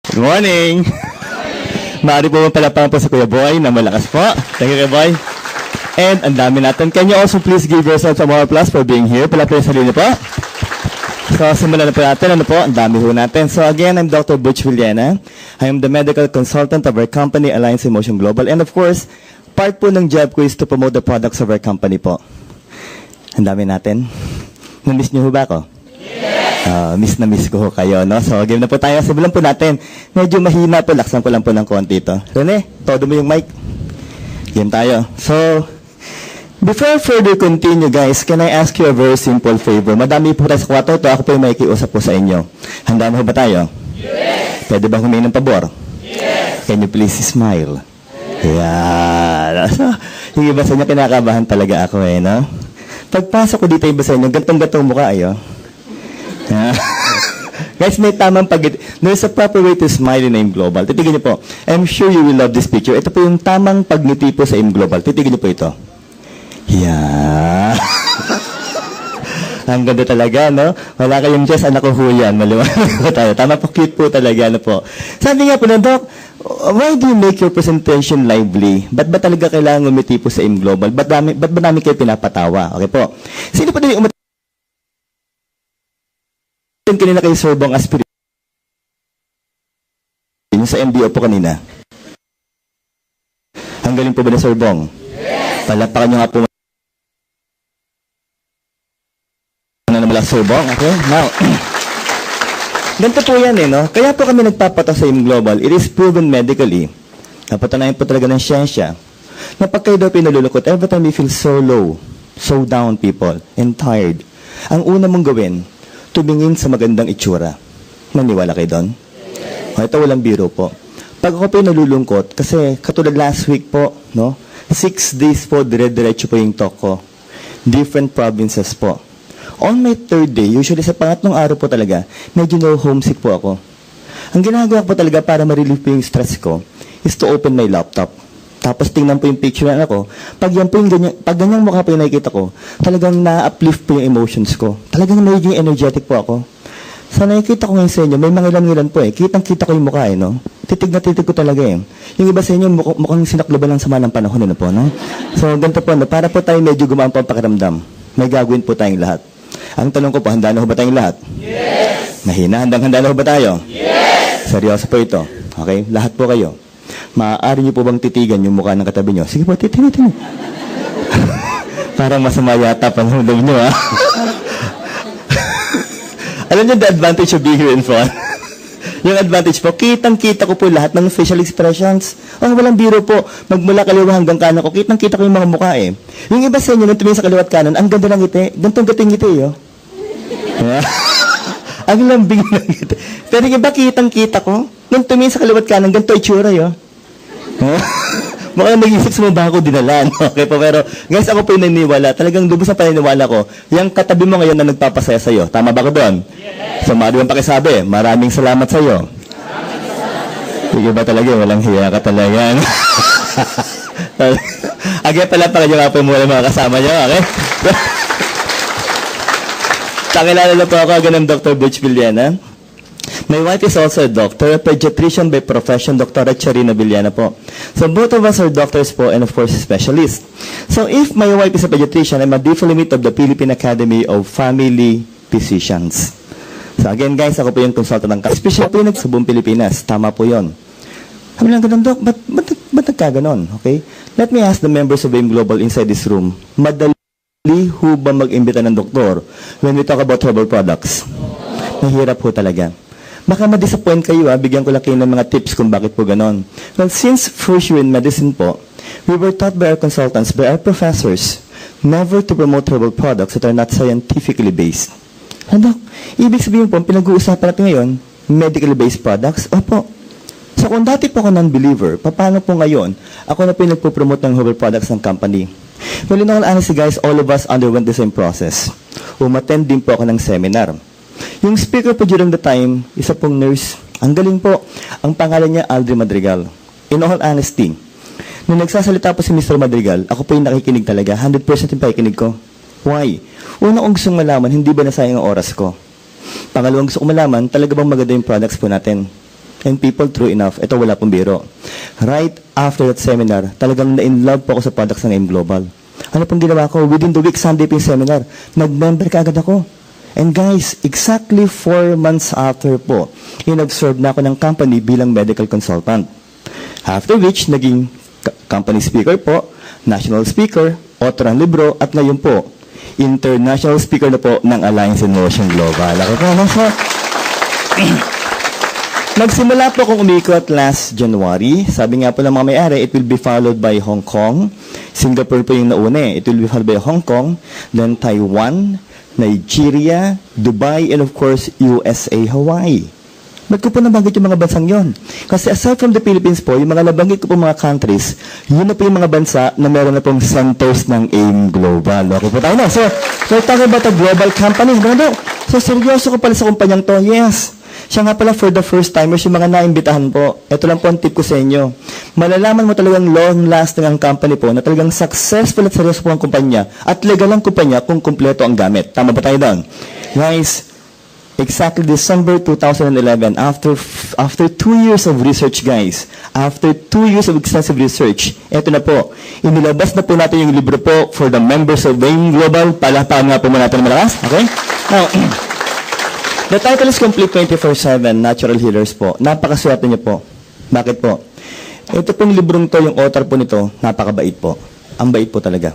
Good morning! Maaari po palapang po sa Kuya Boy na malakas po. Thank you, Kuya Boy. And ang dami natin. Can you also please give yourself some more applause for being here? Palapang sa sarili po. So, simulan na po natin. Ano po? Ang dami po natin. So, again, I'm Dr. Butch Villena. I am the medical consultant of our company, Alliance Emotion Global. And of course, part po ng job ko is to promote the products of our company po. Ang dami natin. Na-miss niyo ho ba ako? Miss na miss ko ho kayo, no? So, game na po tayo. Simulan po natin. Medyo mahina po. Laksan ko lang po ng konti ito. Rene, todo mo yung mic. Game tayo. So, before further continue, guys, can I ask you a very simple favor? Madami po tayo sa kwarto. Ito, ako po yung makikiusap po sa inyo. Handa na ho ba tayo? Yes! Pwede ba humingi ng pabor? Yes! Can you please smile? Yeah. So, yung iba sa inyo, kinakabahan talaga ako no? Pagpasok ko dito yung iba sa inyo, gantong-gantong mukha ayo. Guys, may tamang there's a proper way to smile in AIM Global. Titignan niyo po. I'm sure you will love this picture. Ito po yung tamang pagngiti po sa AIM Global. Titignan niyo po ito. Yeah. Ang ganda talaga, no? Wala kayong Diyos, anak ko huyan. Maliwanag po tayo. Tama po, cute po talaga, po. Sabi nga po na, Doc, why do you make your presentation lively? Ba't ba talaga kailangan umiti po sa AIM Global? Ba't ba namin kayo pinapatawa? Okay po. Sino po din umiti? Kanina kay Sir Bong Aspirin. Yung sa MDO po kanina. Ang galing po ba na Sir Bong? Yes! Palapakan nyo nga po. Ano naman lang Sir Bong? Okay? Now, ganito po yan no? Kaya po kami nagpapata sa AIM Global. It is proven medically. Napatunayan po talaga ng siyensya na pag kayo daw pinalulukot, every time you feel so low, so down people, and tired, ang una mong gawin, tumingin sa magandang itsura. Maniwala kayo doon? Yes. Ito walang biro po. Pag ako po nalulungkot, kasi katulad last week po, no? 6 days po, dire-diretso po yung talk ko. Different provinces po. On my third day, usually sa pangatlong araw po talaga, medyo homesick po ako. Ang ginagawa ko po talaga para ma-relieve po yung stress ko is to open my laptop. Tapos tingnan po yung picture na ako. Pag yan po yung ganyang mukha po yung nakikita ko, talagang na-uplift po yung emotions ko. Talagang medyo energetic po ako. Sa nakikita ko ngayon sa inyo, may mga ilan po Kitang-kita ko yung mukha no? Titig na titig ko talaga Yung iba sa inyo, mukhang sinakloban lang sama ng panahon po, no? So, ganito po, no? Para po tayo medyo gumaan po ang pakiramdam. May gagawin po tayong lahat. Ang tanong ko po, handa na ho ba tayong lahat? Yes! Mahina, handa na ho ba tayo? Yes! Seryoso po ito. Okay? Lahat po kayo. Maaari niyo po bang titigan yung mukha ng katabi niyo? Sige po, titingin. Parang masama yata panghulog niyo, ha? Alam niyo the advantage of being here in front? Yung advantage po, kitang-kita ko po lahat ng facial expressions. Walang biro po. Magmula kaliwa hanggang kanan ko, kitang-kita ko yung mga mukha Yung iba sa inyo, nung tumingin sa kaliwa at kanan, ang ganda ng ngiti. Gantong-gating ngiti, Ang lambing ng ngiti. Pero yung iba, kitang-kita ko. Nung tumingin sa kaliwa at kanan, ganito itsura, Mukhang nag-isip sa mga ako dinalan. Okay po, pero guys, ako po yung naniniwala. Talagang lubos na paniniwala ko. Yung katabi mo ngayon na nagpapasaya sa'yo. Tama ba ko doon? Yes. So, maaari bang pakisabi, maraming salamat sa'yo. Sige ba talaga? Walang hiya ka talaga. Again, pala pa kayo nga po muna mga kasama nyo. Okay? Kakilala na po ako agad ng Dr. Butch Villena. My wife is also a doctor, a pediatrician by profession, Dr. Charina Villena po. So both of us are doctors po and of course specialists. So if my wife is a pediatrician, I'm a diplomate of the Philippine Academy of Family Physicians. So again guys, ako po yung consultant ng special clinic sa buong Pilipinas. Tama po yun. Sabi lang ganun, Doc, ba't nagkaganon? Okay? Let me ask the members of AIM Global inside this room. Madali ho ba mag-imbita ng doktor when we talk about herbal products? Mahirap po talaga. Baka ma-disappoint kayo, bigyan ko lang kayo ng mga tips kung bakit po ganon. Well, since first year in medicine po, we were taught by our consultants, by our professors, never to promote herbal products that are not scientifically based. Ano? Ibig sabihin po, pinag-uusapan natin ngayon, medically based products? Opo. So kung dati po ako non-believer, paano po ngayon, ako na pinagpo-promote ng herbal products ng company? Well, in all honesty guys, all of us underwent the same process. Umattend din po ako ng seminar. Yung speaker po during the time, isa pong nurse. Ang galing po. Ang pangalan niya, Aldri Madrigal. In all honesty, nung nagsasalita po si Mr. Madrigal, ako po yung nakikinig talaga. 100% yung pakikinig ko. Why? Una kong gustong malaman, hindi ba nasayang ang oras ko? Pangalawang gusto kong malaman, talaga bang maganda yung products po natin? And people, true enough, ito wala pong biro. Right after that seminar, talagang na-in-love po ako sa products ng AIM Global. Ano pong ginawa ko? Within the week, Sunday po yung seminar, nag-member ka agad ako. And guys, exactly 4 months after po, in-absorb na ako ng company bilang medical consultant. After which, naging company speaker po, national speaker, author ng libro, at ngayon po, international speaker na po ng Alliance in Motion Global. Ako po, so, nagsimula po akong umikot last January. Sabi nga po ng mga may-ari, it will be followed by Hong Kong. Singapore po yung nauna eh. It will be followed by Hong Kong, then Taiwan, Nigeria, Dubai, and of course, USA, Hawaii. Ba't ko po nabanggit yung mga bansang yon? Kasi aside from the Philippines po, yung mga nabanggit ko po mga countries, yun na po yung mga bansa na meron na pong centers ng AIM Global. Okay po tayo na. So talking about a global company. So seryoso ko pala sa kumpanyang to. Yes. Siya nga pala for the first timers, yung mga naimbitahan po. Ito lang po ang tip ko sa inyo. Malalaman mo talagang long-lasting ang company po na talagang successful at seryoso po ang kumpanya at legal ang kumpanya kung kumpleto ang gamit. Tama ba tayo doon? Guys, exactly December 2011, after 2 years of research, guys, after 2 years of extensive research, ito na po, inilabas na po natin yung libro po for the members of AIM Global. Palakpakan nga po muna natin malakas. Okay? Now, the title is Complete 24/7 Natural Healers po. Napakaswerte niyo po. Bakit po? Ito pong librong to, yung author po nito, napakabait po. Ang bait po talaga.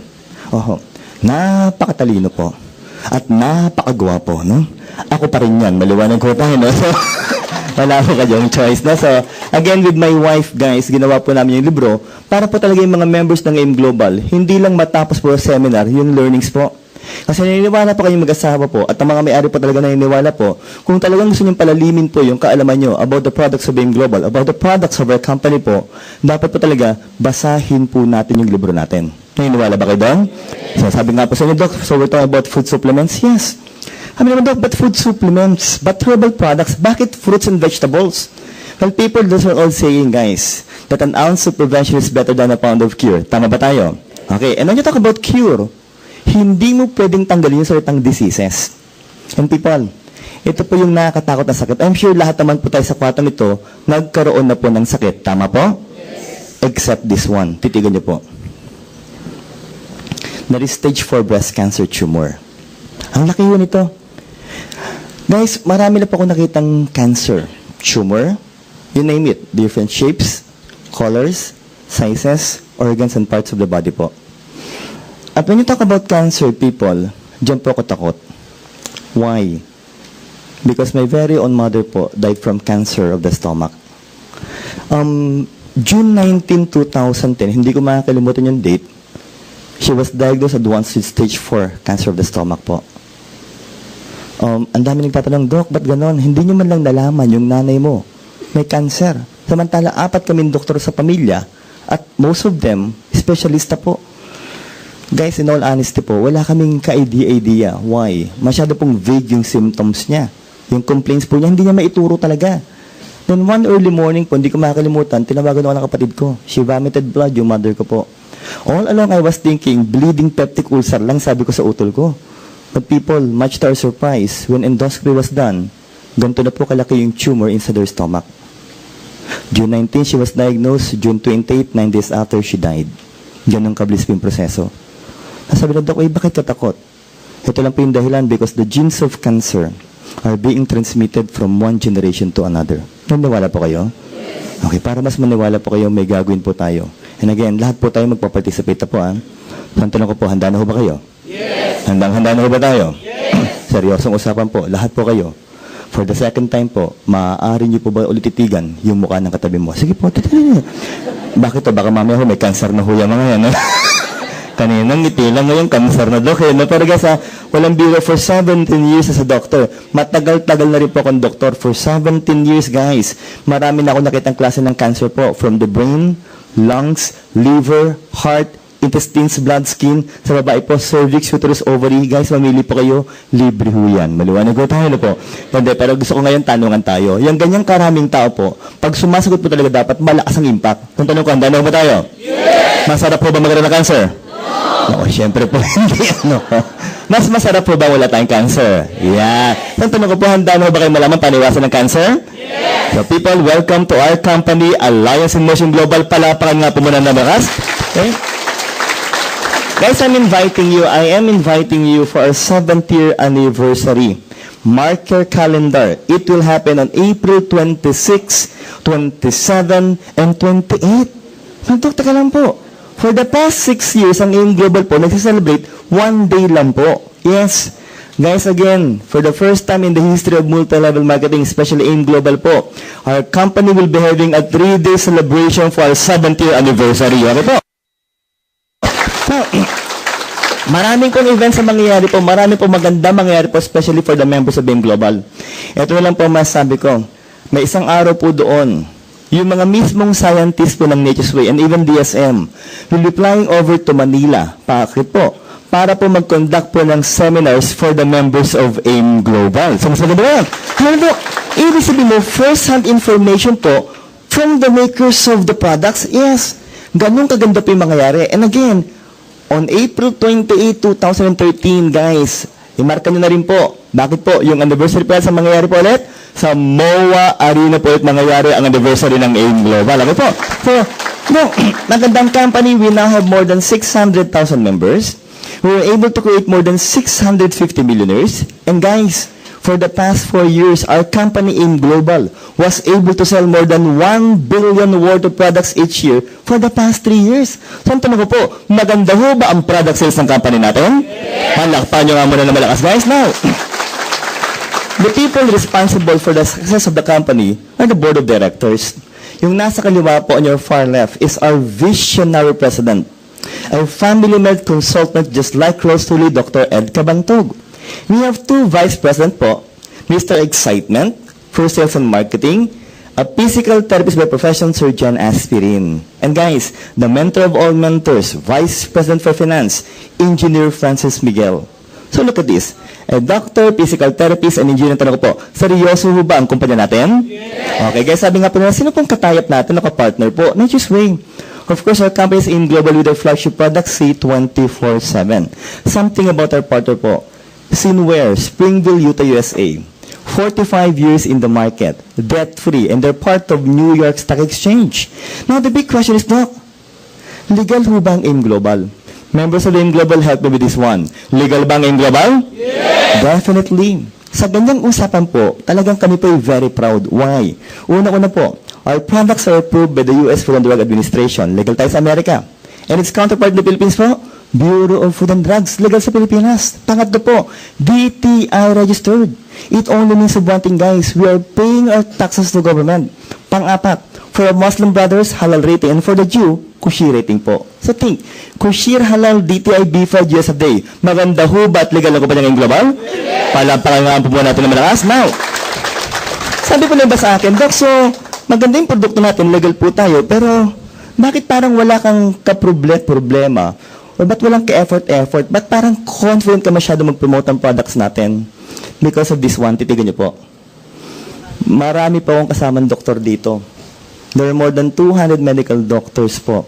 Oho. Napakatalino po. At napakagwapo, no? Ako pa rin yan. Maliwanag ko tayo, no? So, wala po kayong choice, no? So, again, with my wife, guys, ginawa po namin yung libro para po talaga yung mga members ng AIM Global, hindi lang matapos po yung seminar, yung learnings po. Kasi naniniwala po kayong mag-asawa po at ang mga may-ari po talaga naniniwala po kung talagang gusto niyong palalimin po yung kaalaman nyo about the products of AIM Global, about the products of our company po, dapat po talaga basahin po natin yung libro natin. Naniniwala ba kayo doon? So sabi nga po sa inyo, Doc, so we're talking about food supplements? Yes. Sabi naman, Doc, but food supplements, but herbal products, bakit fruits and vegetables? Well, people, those are all saying, guys, that an ounce of prevention is better than a pound of cure. Tama ba tayo? Okay, and when you talk about cure, hindi mo pwedeng tanggalin yung salitang diseases. And people, ito po yung nakakatakot na sakit. I'm sure lahat naman po tayo sa kwartong ito, nagkaroon na po ng sakit. Tama po? Yes. Except this one. Titigan niyo po. That is stage 4 breast cancer tumor. Ang laki yun ito. Guys, marami na po ako nakitang cancer, tumor, you name it, different shapes, colors, sizes, organs, and parts of the body po. At when you talk about cancer, people, dyan po ako takot. Why? Because my very own mother po died from cancer of the stomach. June 19, 2010, hindi ko makakalimutan yung date, she was diagnosed advanced with stage 4 cancer of the stomach po. Ang dami nagtatanong, Doc, ba't ganon? Hindi nyo man lang nalaman yung nanay mo may cancer. Samantala, 4 kaming doktor sa pamilya at most of them, specialista po. Guys, in all honesty po, wala kaming ka-idea. Why? Masyado pong vague yung symptoms niya. Yung complaints po niya, hindi niya maituro talaga. Then one early morning po, hindi ko makakalimutan, tinawagan ako ng kapatid ko. She vomited blood, yung mother ko po. All along I was thinking, bleeding peptic ulcer lang sabi ko sa utol ko. But people, much to our surprise, when endoscopy was done, ganito na po kalaki yung tumor inside her stomach. June 19, she was diagnosed. June 28, 9 days after she died. Ganun kabilis po yung proseso. Sabi na, Doc, bakit katakot? Ito lang po yung dahilan because the genes of cancer are being transmitted from one generation to another. Naniwala po kayo? Okay, para mas maniwala po kayo, may gagawin po tayo. And again, lahat po tayo magpaparticipate na po. Ang tanong ko po, handa na ho ba kayo? Yes! Handa na ho ba tayo? Yes! Seryosong usapan po, lahat po kayo. For the second time po, maaari niyo po ba ulit titigan yung mukha ng katabi mo? Sige po, titigan. Bakit to? Baka mamaya ho, may cancer na ho yung mga yan. Kaninang ngiti lang ngayong cancer na, Dok. Pero guys, walang biro for 17 years as a doctor. Matagal-tagal na rin po akong doktor for 17 years, guys. Marami na ako nakitang klase ng cancer po. From the brain, lungs, liver, heart, intestines, blood, skin. Sa babae po, cervix, uterus, ovary. Guys, mamili po kayo. Libre ho yan. Maliwanag ko tayo na po. Hindi, pero gusto ko ngayon tanungan tayo. Yung ganyang karaming tao po, pag sumasagot po talaga dapat malakas ang impact. Kung tanong ko, handa na ba tayo? Yes! Masarap po ba magkaroon ng cancer? Oo, siyempre po, hindi. Mas masarap po ba wala tayong cancer? Yeah. Ang tanong ko po, handa na ba kayo malaman paniwasan ng cancer? Yes. So people, welcome to our company, Alliance in Motion Global. Palapakan nga po muna na bakas. Okay? Guys, I am inviting you for our 7th year anniversary. Mark your calendar. It will happen on April 26, 27, and 28. Magdokta ka lang po. For the past 6 years, ang AIM Global po, nagsiselebrate 1 day lang po. Yes. Guys, again, for the first time in the history of multi-level marketing, especially AIM Global po, our company will be having a 3-day celebration for our 7th year anniversary. Okay po? Now, maraming pong events na mangyayari po, maraming pong maganda mangyayari po, especially for the members of AIM Global. Ito na lang po masabi ko. May isang araw po doon, yung mga mismong scientists po ng Nature's Way and even DSM will be flying over to Manila. Bakit po? Para po mag-conduct po ng seminars for the members of AIM Global. So, mas maganda ba yan? Ano po? Ibig sabihin mo, first-hand information po from the makers of the products. Yes, ganun kaganda po yung mangyayari. And again, on April 28, 2013, guys, imarka nyo na rin po. Bakit po? Yung anniversary po sa mangyayari po ulit? Sa MOA Arena po ulit mangyayari ang anniversary ng AIM Global. Okay po? So, no, magandang company, we now have more than 600,000 members. We were able to create more than 650 millionaires. And guys, for the past 4 years, our company AIM Global was able to sell more than 1 billion worth of products each year for the past 3 years. So, ang tanong ko po, maganda ho ba ang product sales ng company natin? Yes. Malakpan nyo nga muna na malakas, guys. Now, the people responsible for the success of the company are the board of directors. Yung nasa kaliwa po on your far left is our visionary president, a family-med consultant just like Rose Tully, Dr. Ed Cabantog. We have 2 vice president po, Mr. Excitement for sales and marketing, a physical therapist by profession, Sir John Aspirin. And guys, the mentor of all mentors, vice president for finance, Engineer Francis Miguel. So look at this. A doctor, physical therapist, and engineer. Tanong ko po, seryoso ho ba ang kumpanya natin? Yes. Okay, guys, sabi nga po nila, sino pong katayap natin, naka-partner po? Nature's Way. Of course, our company is AIM Global with our flagship product, C24/7. Something about our partner po. Sinware, Springville, Utah, USA. 45 years in the market, debt-free, and they're part of New York Stock Exchange. Now, the big question is, Doc, legal ho ba ang AIM Global? Members of AIM Global, help me with this one. Legal ba ang AIM Global? Yes! Definitely. Sa ganyang usapan po, talagang kami po ay very proud. Why? Una-una po, our products are approved by the U.S. Food and Drug Administration. Legal tayo sa Amerika. And its counterpart in the Philippines po, Bureau of Food and Drugs. Legal sa Pilipinas. Pangatlo po, DTI registered. It only means of one thing, guys. We are paying our taxes to government. Pang-apat, for our Muslim brothers, halal rating. And for the Jew, Kushir rating po. So think, Kushir halal DTI B5 US a day. Maganda ho ba at legal na ko pa ng global? Yeah. Palapakangaan po muna natin na malakas. Now, sabi po na ba sa akin, Doc, so maganda yung produkto natin, legal po tayo, pero bakit parang wala kang problema? O ba't walang ka-effort? Ba't parang confident ka masyado mag-promote ang products natin? Because of this one, titigan niyo po. Marami pa akong kasamang doktor dito. There are more than 200 medical doctors po,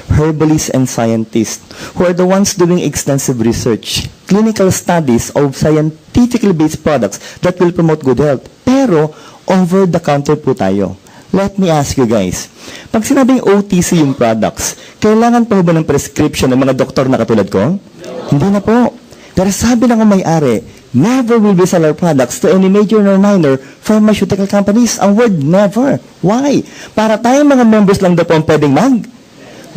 herbalists and scientists who are the ones doing extensive research, clinical studies of scientifically based products that will promote good health. Pero, over-the-counter po tayo. Let me ask you guys, pag sinabing OTC yung products, kailangan pa ba ng prescription ng mga doktor na katulad ko? No. Hindi na po. Pero sabi ng may-ari, never will we sell our products to any major or minor pharmaceutical companies. Ang word never. Why? Para tayong mga members lang daw po ang pwedeng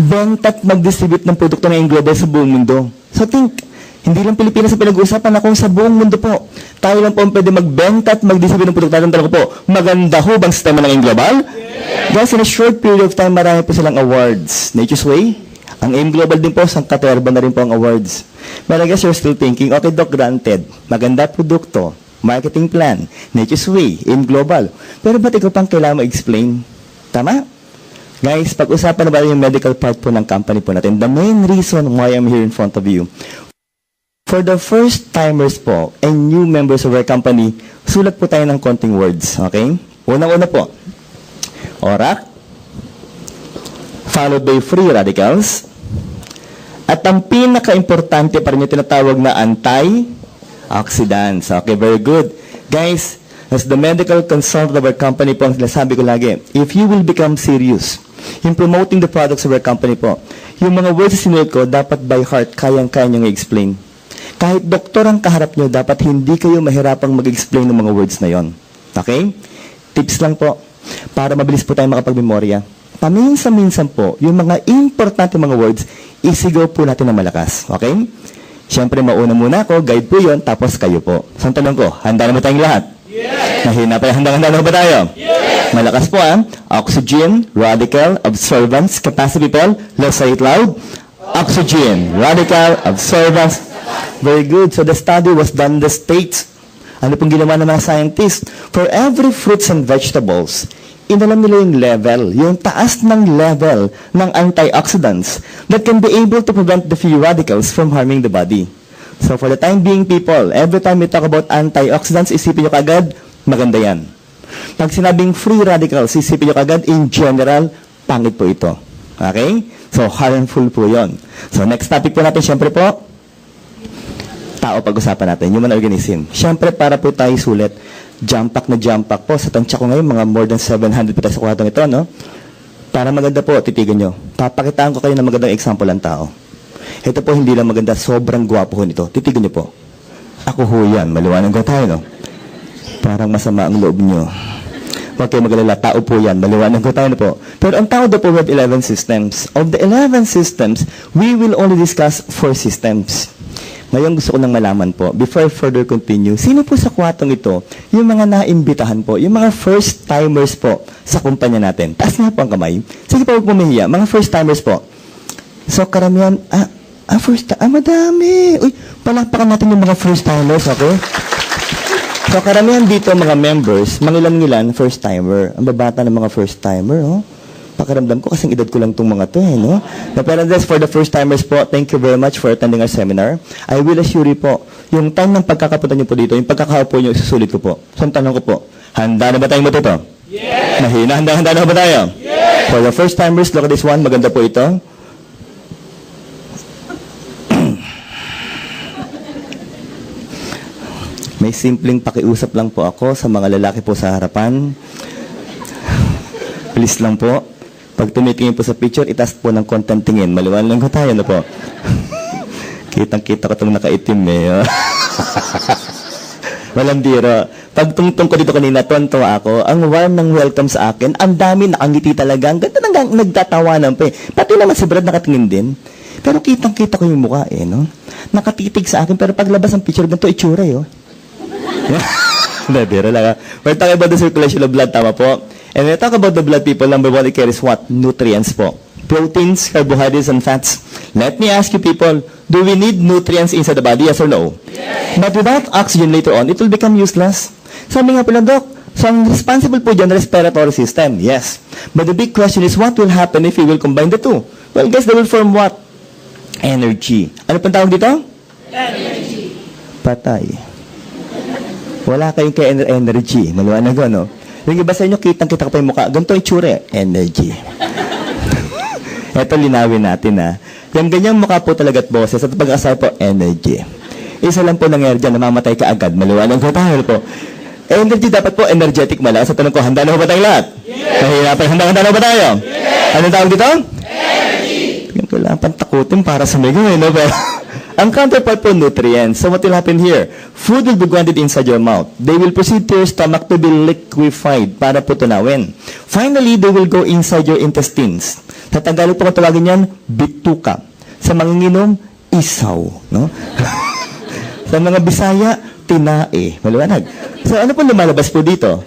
benta at mag-distribute ng produkto na yung global sa buong mundo. So think, hindi lang Pilipinas ang pinag-uusapan na kung sa buong mundo po, tayo lang po ang pwede magbenta at mag-distribute ng produkto natin. Tanong ko po, maganda ho bang sistema ng global? Yeah. Guys, in a short period of time, marami po silang awards. Nature's Way, ang AIM Global din po, sang katerba na rin po ang awards. But I guess you're still thinking, okay, Doc, granted, maganda produkto, marketing plan, Nature's Way, AIM Global. Pero ba't ikaw pang kailangan ma-explain? Tama? Guys, pag-usapan na ba yung medical part po ng company po natin? The main reason why I'm here in front of you, for the first timers po and new members of our company, sulat po tayo ng konting words, okay? Una-una po, ORAC, followed by free radicals, At ang pinaka-importante pa rin yung tinatawag na antioxidants. Okay, very good. Guys, as the medical consultant of our company po, ang sinasabi ko lagi, if you will become serious in promoting the products of our company po, yung mga words na sinulat ko, dapat by heart, kayang-kaya nyo i-explain. Kahit doktor ang kaharap nyo, dapat hindi kayo mahirapang mag-explain ng mga words na yon. Okay? Tips lang po, para mabilis po tayo makapag-memorya. Paminsan-minsan po, yung mga importante mga words, isigaw po natin ng malakas. Okay? Siyempre, mauna muna ako, guide po yon, tapos kayo po. So, ang tanong ko, handa na ba tayong lahat? Yes! Nahina pa, handa na ba tayo? Yes! Malakas po oxygen, radical, absorbance, capacity people. Let's say it loud. Oxygen, radical, absorbance. Very good. So the study was done in the States. Ano pong ginawa ng mga scientists? For every fruits and vegetables, inalam nila yung level, yung taas ng level ng antioxidants that can be able to prevent the free radicals from harming the body. So for the time being, people, every time we talk about antioxidants, isipin nyo kagad, maganda yan. Pag sinabing free radicals, isipin nyo kagad, in general, pangit po ito. Okay? So harmful po yon. So next topic po natin, syempre po, tao pag-usapan natin, human organism. Siyempre, para po tayo sulit, jump pack na jump pack po. Sa tansya ko ngayon, mga more than 700 pa sa kwartong ito, no? Para maganda po, titigan nyo. Papakitaan ko kayo ng magandang example ng tao. Ito po, hindi lang maganda, sobrang gwapo ho nito. Titigan nyo po. Ako ho yan, maliwanag ko tayo, no? Parang masama ang loob nyo. Huwag kayo magalala, tao po yan, maliwanag ko tayo na po. Pero ang tao daw po, we have 11 systems. Of the 11 systems, we will only discuss 4 systems. Ngayon gusto ko nang malaman po, before I further continue, sino po sa kwatong ito, yung mga naimbitahan po, yung mga first-timers po sa kumpanya natin? Taas nga po ang kamay. Sige po, huwag pumahiya. Mga first-timers po. So, karamihan, madami. Uy, palakpakan natin yung mga first-timers, okay? So, karamihan dito, mga members, mangilan-ngilan, first-timer. Ang babata ng mga first-timer, oh. Pakiramdam ko kasing edad ko lang itong mga to, no? Pero this, for the first-timers po, thank you very much for attending our seminar. I will assure you po, yung time ng pagkakapunta nyo po dito, yung pagkakaupo nyo, isusulit ko po. So, ang tanong ko po, handa na ba tayong matuto? Yes! Mahina, handa na ba tayo? Yes! For the first-timers, look at this one, maganda po ito. May simpleng pakiusap lang po ako sa mga lalaki po sa harapan. Please lang po. Pag tumitingin po sa picture, itaas po ng konting tingin. Maliwanag lang ko tayo na po. Kitang-kita ko itong nakaitim eh. Walang biro. Pag tungtong ko dito kanina, tonto ako. Ang warm ng welcome sa akin. Ang dami, nakangiti talaga. Ang ganda nang nagtatawanan pa eh. Pati naman si Brad nakatingin din. Pero kitang-kita ko yung mukha eh. No? Nakatitig sa akin. Pero paglabas ng picture, ganito itsura eh. Hindi, biro lang. We're talking about the circulation of blood. Tama po. And when we talk about the blood, people, number one, it carries what? Nutrients po. Proteins, carbohydrates, and fats. Let me ask you, people, do we need nutrients inside the body, yes or no? Yes. But without oxygen later on, it will become useless. Sabi nga pala, Doc, so ang responsible po dyan, respiratory system. Yes. But the big question is, what will happen if we will combine the two? Well, guys, they will form what? Energy. Ano pang tawag dito? Energy. Patay. Wala kayong energy. Maliwanag ko, no? Yung iba sa inyo, kitang-kita ko pa yung mukha. Ganito yung tsure. Energy. Ito, linawin natin, ha. Yung ganyang mukha po talaga at boses at pag-asal po, energy. Isa lang po nangyari dyan, namamatay ka agad. Maliwanag ko tayo po. Energy dapat po, energetic malakas. Sa tanong ko, handa na ba tayong lahat? Yes! Nahihirapan, handa na ba tayo? Yes! Anong tawag dito? Energy! Kailangan pantakutin para sa mga no? Ang counterpart po, nutrients. So what will happen here? Food will be grounded inside your mouth. They will proceed to your stomach to be liquefied para po tunawin. Finally, they will go inside your intestines. Sa Tagalog po kung tawagin yan, bituka. Sa manginginom, isaw. No? Sa mga Bisaya, tinae. Maliwanag. So ano po lumalabas po dito?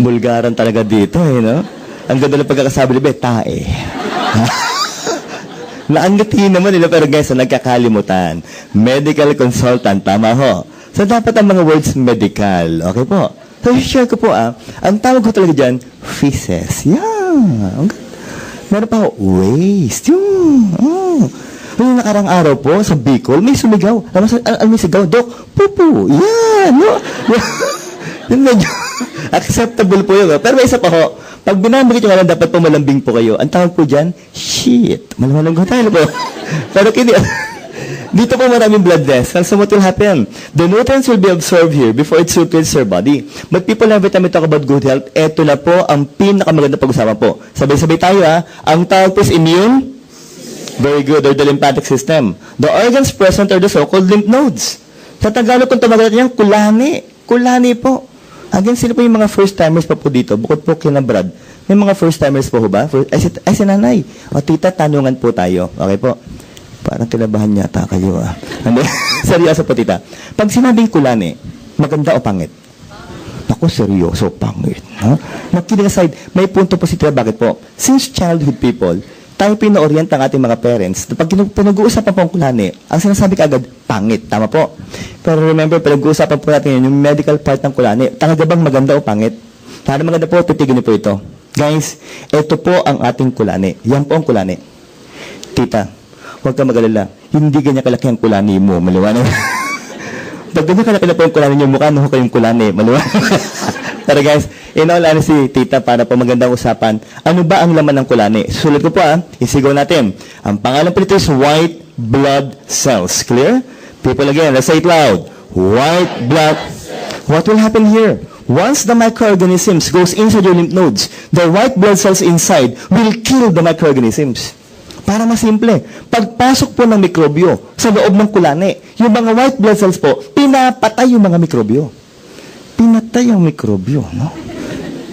Bulgaran talaga dito, eh, no? Ang ganda ng pagkakasabi ni tae. Naangiti naman nila, pero guys, nagkakalimutan. Medical consultant, tama ho. So, dapat ang mga words medical. Okay po. So, share ko po, ang tawag ko talaga dyan, feces. Yeah. Meron pa ho, waste. Yung nakarang araw po, sa Bicol, may sumigaw. May sigaw, Dok, pupu. Yeah, no? Yun medyo... Acceptable po yun. Pero may isa pa ho. Pag binabagit nyo nga lang, dapat po malambing po kayo. Ang tawag po dyan, shit. Malalang ko tayo po. Pero kini, dito po maraming blood vessels. So what will happen? The nutrients will be absorbed here before it circulates your body. But people every time we talk about good health, eto na po ang pinakamaganda pag-usapan po. Sabay-sabay tayo ha. Ang tawag po is immune. Very good. Or the lymphatic system. The organs present are the so-called lymph nodes. Sa Tagalog, kung tumagal niyan, kulani. Kulani po. Again, sino po yung mga first-timers pa po dito? Bukod po kina Brad. May mga first-timers po ba? Ay, si nanay. O, tita, tanungan po tayo. Okay po. Parang tilabahan yata kayo, ah. Seryoso po, tita. Pag sinabing kulani, maganda o pangit? Ako, seryoso, pangit. Huh? Now, kidding aside, may punto po si tita. Bakit po? Since childhood people, tayo pina-orient ang ating mga parents. Pag pinag-uusapan po ang kulani, ang sinasabi kaagad, pangit. Tama po. Pero remember, pinag-uusapan po natin yun, yung medical part ng kulani. Talaga bang maganda o pangit? Para maganda po, titigin niyo po ito. Guys, ito po ang ating kulani. Yan po ang kulani. Tita, huwag ka mag-alala. Hindi ganyan kalaki ang kulani mo. Maliwanag. Pag ganyan kalaki na po ang kulani niyo, mukha na ho kayong kulani. Maliwanag. Pero guys, in all honesty, tita, para po magandang usapan, ano ba ang laman ng kulani? Sulat ko po isigaw natin. Ang pangalan po nito is white blood cells. Clear? People again, let's say it loud. White blood. What will happen here? Once the microorganisms goes inside your lymph nodes, the white blood cells inside will kill the microorganisms. Para mas simple, pagpasok po ng mikrobyo sa loob ng kulani, yung mga white blood cells po, pinapatay yung mga mikrobyo. Pinatay ang mikrobyo, no?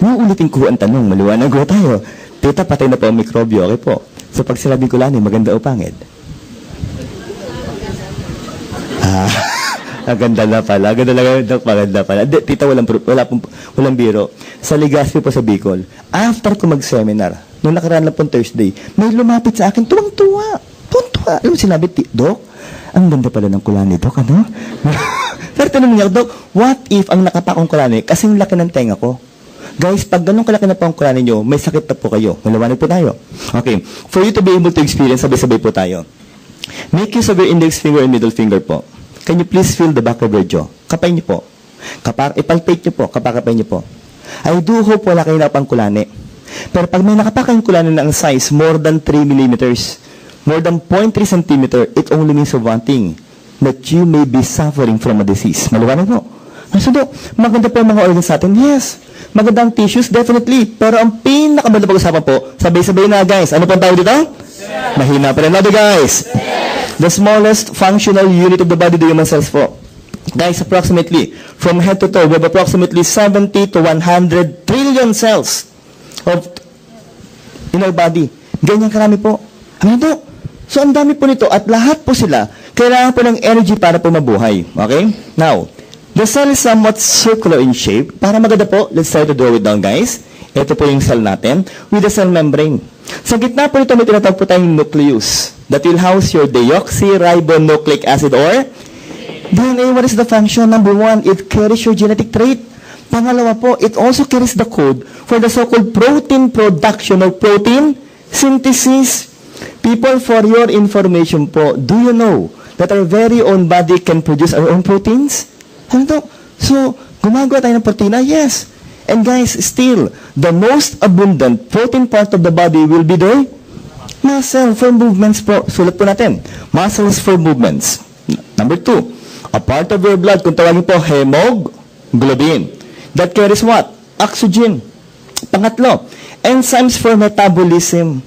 Uulitin ko ang tanong, maliwanag ko tayo. Tita, patay na po ang mikrobyo, okay po. So pag sinabing kulani, maganda o pangit? Maganda na pala. Maganda pala. Tita, walang biro. Sa Legazpi po sa Bicol, after ko mag-seminar, nung nakaraan lang pong Thursday, may lumapit sa akin, tuwang-tuwa. Tuwang-tuwa. Alam mo sinabi, Dok, ang ganda pala ng kulani, Dok, ano? Pero tanong niya, Dok, what if ang nakapakong kulani, kasing laki ng tenga ko? Guys, pag ganun kalaki na po ang kulani nyo, may sakit na po kayo. Malawanag po tayo. Okay. For you to be able to experience, sabay-sabay po tayo. Make use of your index finger and middle finger po. Can you please feel the back of your jaw? Kapay niyo po. Ipalpate niyo po. Kapakapay niyo po. I do hope wala kayo na pang kulani. Pero pag may nakapakang kulani na ang size, more than 3 millimeters, more than 0.3 centimeter, it only means of one thing, that you may be suffering from a disease. Maliwanag po. So, maganda po ang mga organs natin? Yes. Maganda ang tissues? Definitely. Pero ang pinakamaganda pag-usapan po, sabay-sabay na guys. Ano pong tawag dito? Mahina pa rin. Another guys. The smallest functional unit of the body, the human cells po. Guys, approximately, from head to toe, we have approximately 70 to 100 trillion cells in our body. Ganyan karami po. Ano ito? So, ang dami po nito at lahat po sila, kailangan po ng energy para po mabuhay. Okay? Now, the cell is somewhat circular in shape. Para maganda po, let's try to draw it down, guys. Ito po yung cell natin with the cell membrane. Sa gitna po nito, may tinatawag po tayong nucleus that will house your deoxyribonucleic acid or DNA. What is the function? Number one, it carries your genetic trait. Pangalawa po, it also carries the code for the so-called protein production or protein synthesis. People, for your information po, do you know that our very own body can produce our own proteins? Ano to? So, gumagawa tayo ng protina? Yes. And guys, still, the most abundant protein part of the body will be the muscle for movements po. Sulat po natin. Muscles for movements. Number two, a part of your blood, kung tawagin po, hemoglobin. That carries what? Oxygen. Pangatlo, enzymes for metabolism.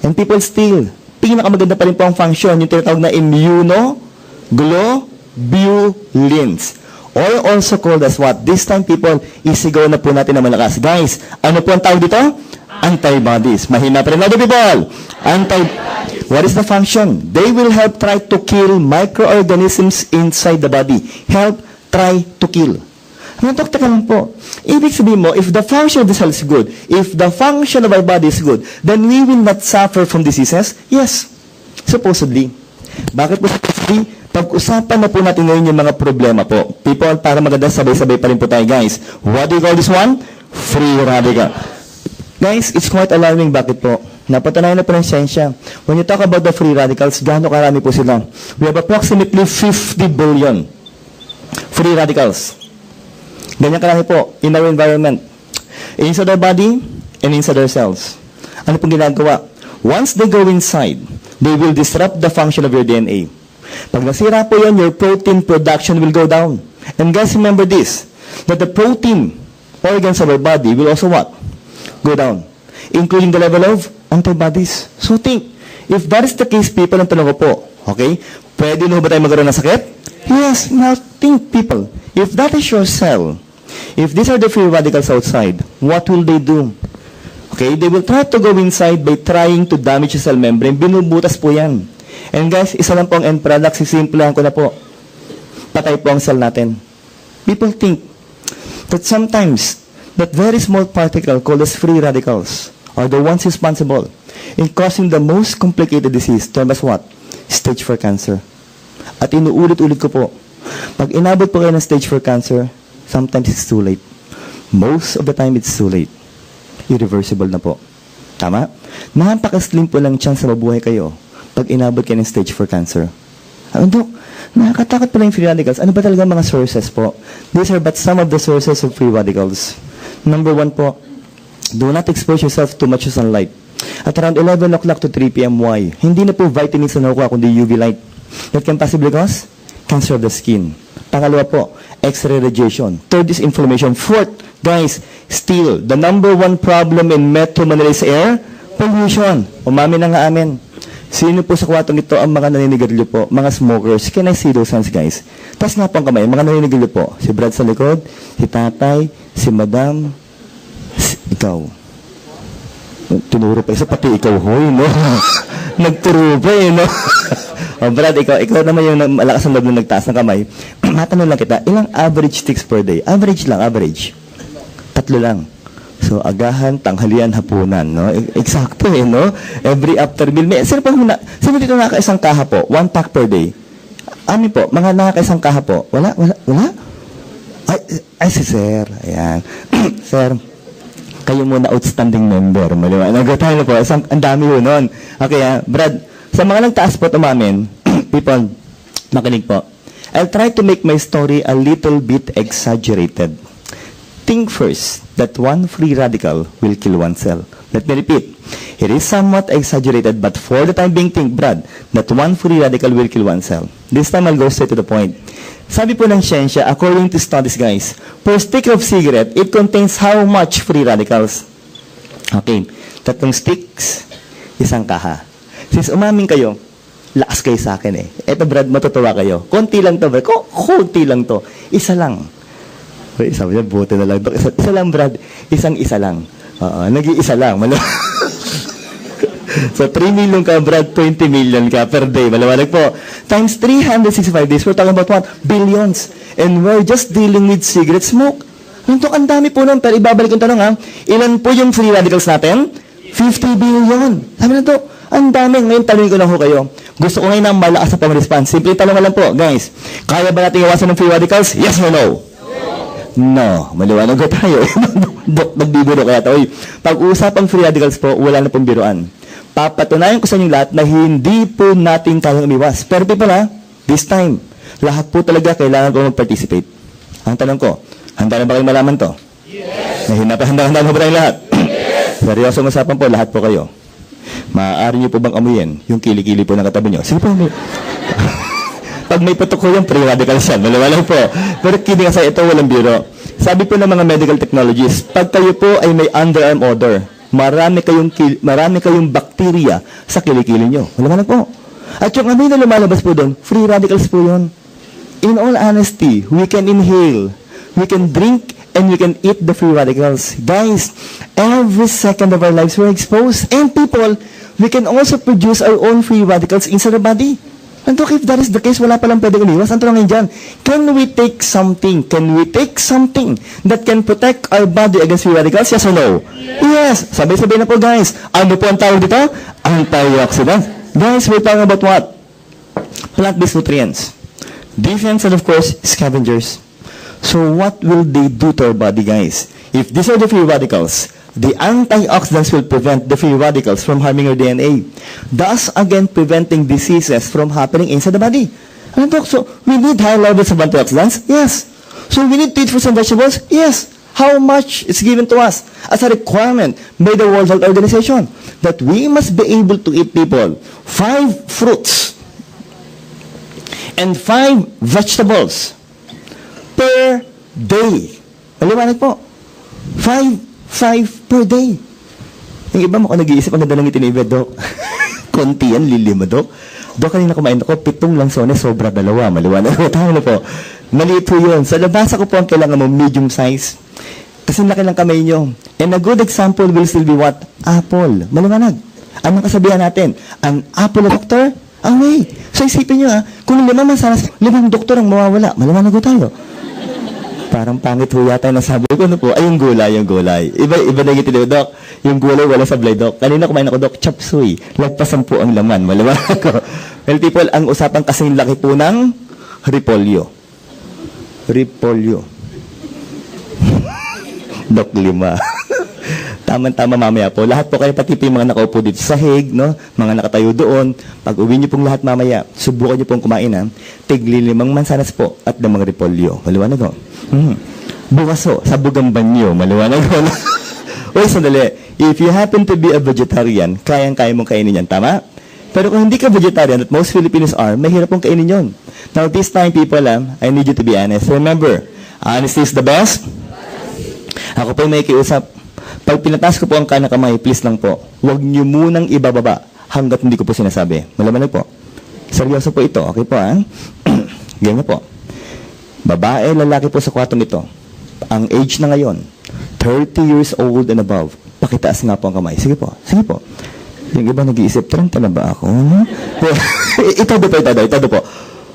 And people still, pinakamaganda pa rin po ang function, yung tinatawag na immunoglobulins. Or also called as what? This time, people, isigaw na po natin na malakas. Guys, ano po ang tawag dito? Antibodies. Mahina pa rin. Other people, what is the function? They will help try to kill microorganisms inside the body. Help try to kill. Teka lang po. Ibig sabihin mo, if the function of the cell is good, if the function of our body is good, then we will not suffer from diseases? Yes. Supposedly. Bakit po supposedly? Pag-usapan na po natin ngayon yung mga problema po. People, para maganda, sabay-sabay pa rin po tayo, guys. What do you call this one? Free radical. Guys, it's quite alarming. Bakit po? Napatunayan na po ng siyensya. When you talk about the free radicals, gaano karami po sila? We have approximately 50 billion free radicals. Ganyan karami po in our environment. Inside our body and inside our cells. Ano pong ginagawa? Once they go inside, they will disrupt the function of your DNA. Pag nasira po yun, your protein production will go down. And guys, remember this, that the protein organs of our body will also what? Go down. Including the level of antibodies. So think, if that is the case, people, ang tanong ko po, okay, pwede na ba tayo magkaroon ng sakit? Yes, now think, people, if that is your cell, if these are the free radicals outside, what will they do? Okay, they will try to go inside by trying to damage the cell membrane. Binubutas po yan. And guys, isa lang po ang end product, sisimplahan ko na po. Patay po ang cell natin. People think that sometimes that very small particle called as free radicals are the ones responsible in causing the most complicated disease, termed as what? Stage 4 cancer. At inuulit-ulit ko po, pag inabot po kayo ng stage 4 cancer, sometimes it's too late. Most of the time, it's too late. Irreversible na po. Tama? Napaka-slim po lang chance na mabuhay kayo pag inabot kayo ng stage 4 cancer. Dok, nakakatakot pala yung free radicals. Ano ba talaga mga sources po? These are but some of the sources of free radicals. Number 1 po, do not expose yourself too much to sunlight. At around 11 o'clock to 3 p.m. Why? Hindi na po vitamins na nakuha kundi UV light. That can possibly cause cancer of the skin. Pangalawa po, X-ray radiation. Third is inflammation. Fourth, guys, still, the number 1 problem in Metro Manila is air pollution. Umamin na nga amin. Sino po sa kwartong ito ang mga naninigarilyo po? Mga smokers. Can I see those hands, guys? Taas nga po ang kamay. Mga naninigarilyo po. Si Brad sa likod, si tatay, si madam, ikaw. Tinuro pa isa, pati ikaw, hoy, no? Nagturo pa no? Oh, Brad, ikaw naman yung malakas ang loob na nagtaas ng kamay. Matanong lang kita, ilang average sticks per day? Average lang, average. 3 lang. So, agahan, tanghalian, hapunan, no? Eksakto, no? Every after meal. Sino dito nakakaisang kaha po? 1 pack per day. Amin po, mga nakakaisang kaha po. Wala? Ay, si Sir. Ayan. Sir, kayo muna outstanding member. Maliwanag tayo po. Ang dami yun nun. Okay, Brad, sa mga nagtaas po umamin, people, makinig po. I'll try to make my story a little bit exaggerated. Think first that 1 free radical will kill 1 cell. Let me repeat. It is somewhat exaggerated, but for the time being, think, Brad, that 1 free radical will kill 1 cell. This time, I'll go straight to the point. Sabi po ng siyensya, according to studies, guys, per stick of cigarette, it contains how much free radicals? Okay, 3 sticks, 1 kaha. Since umamin kayo, lakas kayo sa akin eh. Eto, Brad, matutuwa kayo. Konti lang to, Brad. Konti lang to. Isa lang. Wait, sabi niya, buti na lang. Isa lang, Brad. Isa lang. Nag-iisa lang. So, 3 million ka, Brad, 20 million ka per day. Malawalag po. Times 365 days, we're talking about what? Billions. And we're just dealing with cigarette smoke. Ang dami po nun. Pero ibabalik yung tanong, ha? Ilan po yung free radicals natin? 50 billion. Sabi na to, ang dami. Ngayon, tanongin ko lang ho kayo. Gusto ko ngayon na malakas sa pang-response. Simple tanong lang po, guys. Kaya ba natin iwasan ng free radicals? Yes or no? No. Maliwanag ko tayo. Nagbibiro kaya ito. Pag-usapang free radicals po, wala na pong biruan. Papatunayan ko sa inyo lahat na hindi po natin kayang umiwas. Pero people, this time, lahat po talaga kailangan ko mag-participate. Ang tanong ko, handa na ba kayong malaman to? Yes. Handa na ba tayong lahat? Yes. Seryosong usapan po, lahat po kayo. Maaari niyo po bang amuyin yung kilikili po ng katabi niyo? Sige po, pag may putok ko yung free radicals yan, malawalang po. Pero kidding aside, ito walang biro. Sabi po ng mga medical technologies, pag kayo po ay may underarm odor, marami kayong bakterya sa kilikili nyo. Malawalang po. At yung amoy na lumalabas po doon, free radicals po yun. In all honesty, we can inhale, we can drink, and we can eat the free radicals. Guys, every second of our lives we're exposed. And people, we can also produce our own free radicals inside our body. And if that is the case, wala palang pwedeng umiwas. Ang tanongin dyan, can we take something that can protect our body against free radicals? Yes or no? Yes. Sabay-sabay na po, guys. Ano po ang tawag dito? Antioxidants. Guys, we're talking about what? Plant-based nutrients. Defense and, of course, scavengers. So what will they do to our body, guys? If these are the free radicals, the antioxidants will prevent the free radicals from harming our DNA, thus again preventing diseases from happening inside the body. So we need high levels of antioxidants? Yes. So we need to eat fruits and vegetables? Yes. How much is given to us as a requirement by the World Health Organization? That we must be able to eat, people, 5 fruits and 5 vegetables per day. Maliwanag po. 5 per day. Yung iba mo nag-iisip, ang ganda ng itinibet, Dok. Konti yan, lilima, Dok. Dok, kanina kumain ako, 7 langsones, sobra 2. Maliwanag po. Tama na po. Maliit po yun. Sa labasa ko po ang kailangan mo, medium size. Kasi laki ng kamay nyo. And a good example will still be what? Apple. Maliwanag. Anong kasabihan natin? An apple a doctor? Away. So isipin nyo kung 5 mansanas, 5 doktor ang mawawala. Maliwanag ko tayo. Parang pangit ho yata yung nasabi ko. Ano po? Ay, yung gulay. Iba na yung tinawag, Dok. Yung gulay, wala sablay, Dok. Kanina kumain ako, Dok, chop suey. Lagpasan po ang laman. Maliwanag ko. Well, people, ang usapan kasing laki po ng repolyo. Dok, 5. Tama-tama mamaya po. Lahat po kayo, pati po yung mga nakaupo dito sa hig, no? Mga nakatayo doon. Pag uwi niyo pong lahat mamaya, subukan niyo pong kumain, tigli 5 mansanas po at 5 repolyo. Maliwanag ko. Bukas ho, sa bugang banyo. Maliwanag ko. Uy, sandali. If you happen to be a vegetarian, kayang-kaya mong kainin yan. Tama? Pero kung hindi ka vegetarian, at most Filipinos are, mahirap pong kainin yon. Now, this time, people, I need you to be honest. Remember, honesty is the best. Ako po may kiusap. Pag pinatas ko po ang kanang kamay, please lang po, huwag niyo munang ibababa hanggat hindi ko po sinasabi. Malaman po. Seryoso po ito. Okay po, Ganyan po. Babae, lalaki po sa kwartong ito. Ang age na ngayon, 30 years old and above. Pakitaas nga po ang kamay. Sige po. Yung iba nag-iisip, 30 na ba ako? Ito po.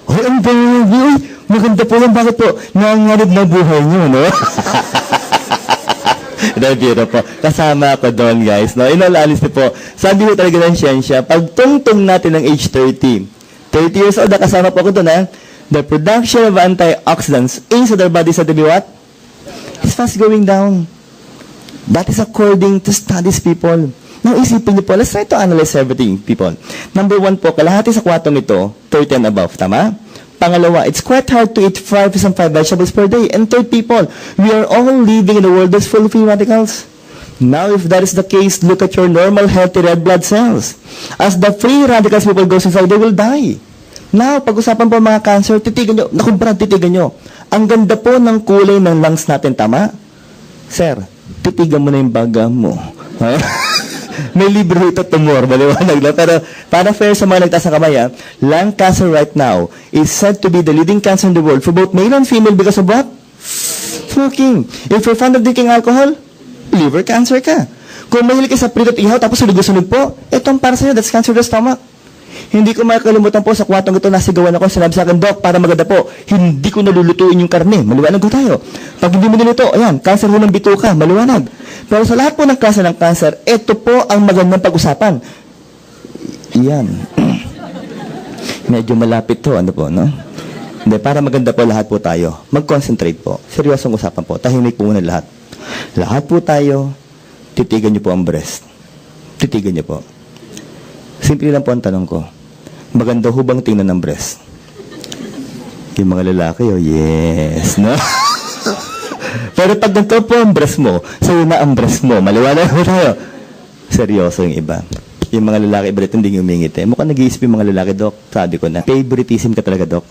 Oh, ang baby! Maganda po yan. Bakit po? Nangangarib na buhay niyo, no? Beautiful. Kasama ako doon, guys. No? In all honesty po, sabi ko talaga ng siyensya, pag tungtong natin ng age 30 years old, kasama po ako doon, the production of antioxidants inside our body said to be what? It's fast going down. That is according to studies, people. Now, isipin niyo po, let's try to analyze everything, people. Number 1 po, kalahati sa kwartong ito, 30 and above, tama? Pangalawa, it's quite hard to eat 5 and 5 vegetables per day. And third, people, we are all living in a world that's full of free radicals. Now, if that is the case, look at your normal, healthy red blood cells. As the free radicals people goes inside, they will die. Now, pag-usapan po mga cancer, titigan nyo. Naku, Brad, titigan nyo. Ang ganda po ng kulay ng lungs natin, tama? Sir, titigan mo na yung baga mo. May libro ito, tumor, maliwanag lang. Pero para fair sa mga nagtaas ng kamay, lung cancer right now is said to be the leading cancer in the world for both male and female because of what? Smoking. If you're fond of drinking alcohol, liver cancer ka. Kung mahilig ka sa prito at ihaw, tapos sunog-sunog po, ito ang para sa'yo, that's cancer of the stomach. Hindi ko makakalimutan po sa kwartong ito, nasigawan ako, sinabi sa akin, Doc, para maganda po, hindi ko nalulutuin yung karne. Maliwanag ko tayo. Pag hindi mo niluto, ayan, cancer mo ng bituka, maliwanag. Pero sa lahat po ng klase ng cancer, ito po ang magandang pag-usapan. Iyan. Medyo malapit to, ano po, no? Hindi, para maganda po lahat po tayo. Mag-concentrate po. Seryosong usapan po. Tahimik po muna lahat. Lahat po tayo, titigan niyo po ang breast. Titigan niyo po. Simple lang po ang tanong ko. Maganda ho bang tingnan ng breast? Yung mga lalaki, yes, no? Pero pag ganito po ang breast mo, sa'yo na ang breast mo, maliwanag mo tayo. Seryoso yung iba. Yung mga lalaki, iba hindi yung umingit eh. Mukhang nag-iisip yung mga lalaki, Doc. Sabi ko na, favoritism ka talaga, Doc.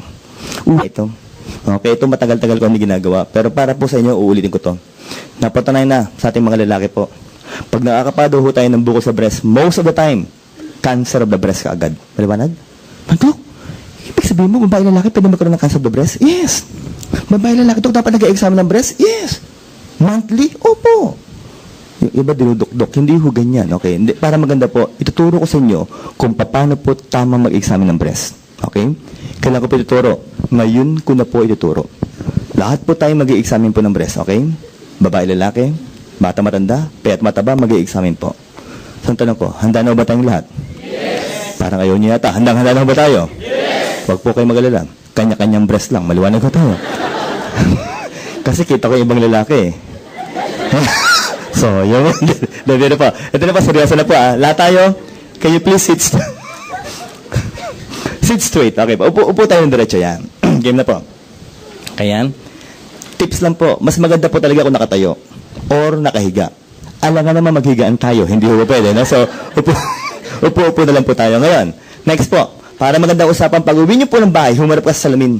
Ito. Okay, ito matagal-tagal ko hindi ginagawa. Pero para po sa inyo, uulitin ko to. Napatunay na sa ating mga lalaki po. Pag nakakapado ho tayo ng buko sa breast, most of the time, cancer of the breast ka agad. Maliwanag? Doc, ibig sabihin mo, babae lalaki, pwede magkaroon ng cancer of the breast? Yes. Babae lalaki, Doc, dapat nag-examine ng breast? Yes. Monthly? Opo. Yung iba dinudok-dok, hindi ho ganyan. Okay? Hindi, para maganda po, ituturo ko sa inyo kung paano po tamang mag-examine ng breast. Okay? Kailangan ko po ituturo. Ngayon ko na po ituturo. Lahat po tayo mag-i-examine po ng breast. Okay? Babae lalaki, bata matanda, payat mataba, mag-i-examine po. So, ang tanong ko, handa na ba tayong lahat? Yes. Parang ayaw niyo yata. Handang-handa na ba tayo? Yes. Huwag po kayo mag-alala. Kanya-kanyang breast lang. Maliwanag ko tayo. Kasi kita ko yung ibang lalaki. So, yun. Dito po. Ito na po, seryoso na po. Lahat tayo, can you please sit sit straight. Okay po. Upo tayo ng diretso yan. Game na po. Kaya, Tips lang po, mas maganda po talaga kung nakatayo or nakahiga. Alam nga naman maghigaan tayo, hindi po pwede. No? So, upo na lang po tayo. Ngayon, next po, para magandang usapan, pag uwi niyo po ng bahay, humarap ka sa salamin.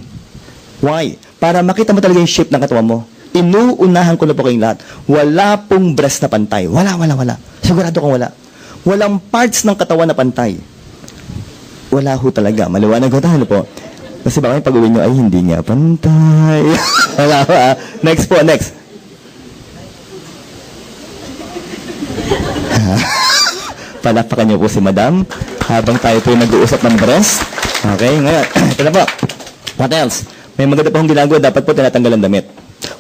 Why? Para makita mo talaga yung shape ng katawan mo. Inuunahan ko na po kayong lahat. Wala pong breast na pantay. Wala. Sigurado kong wala. Walang parts ng katawan na pantay. Wala ho talaga. Maliwanag ho tayo po. Kasi baka pag uwi nyo, ay hindi nga pantay. Wala ho ah. Next po, next. Palakpakan niyo po si Madam habang tayo po nag-uusap ng breast. Okay, ngayon. Ito na po. What else? May maganda po akong ginagawa. Dapat po tinatanggal ang damit.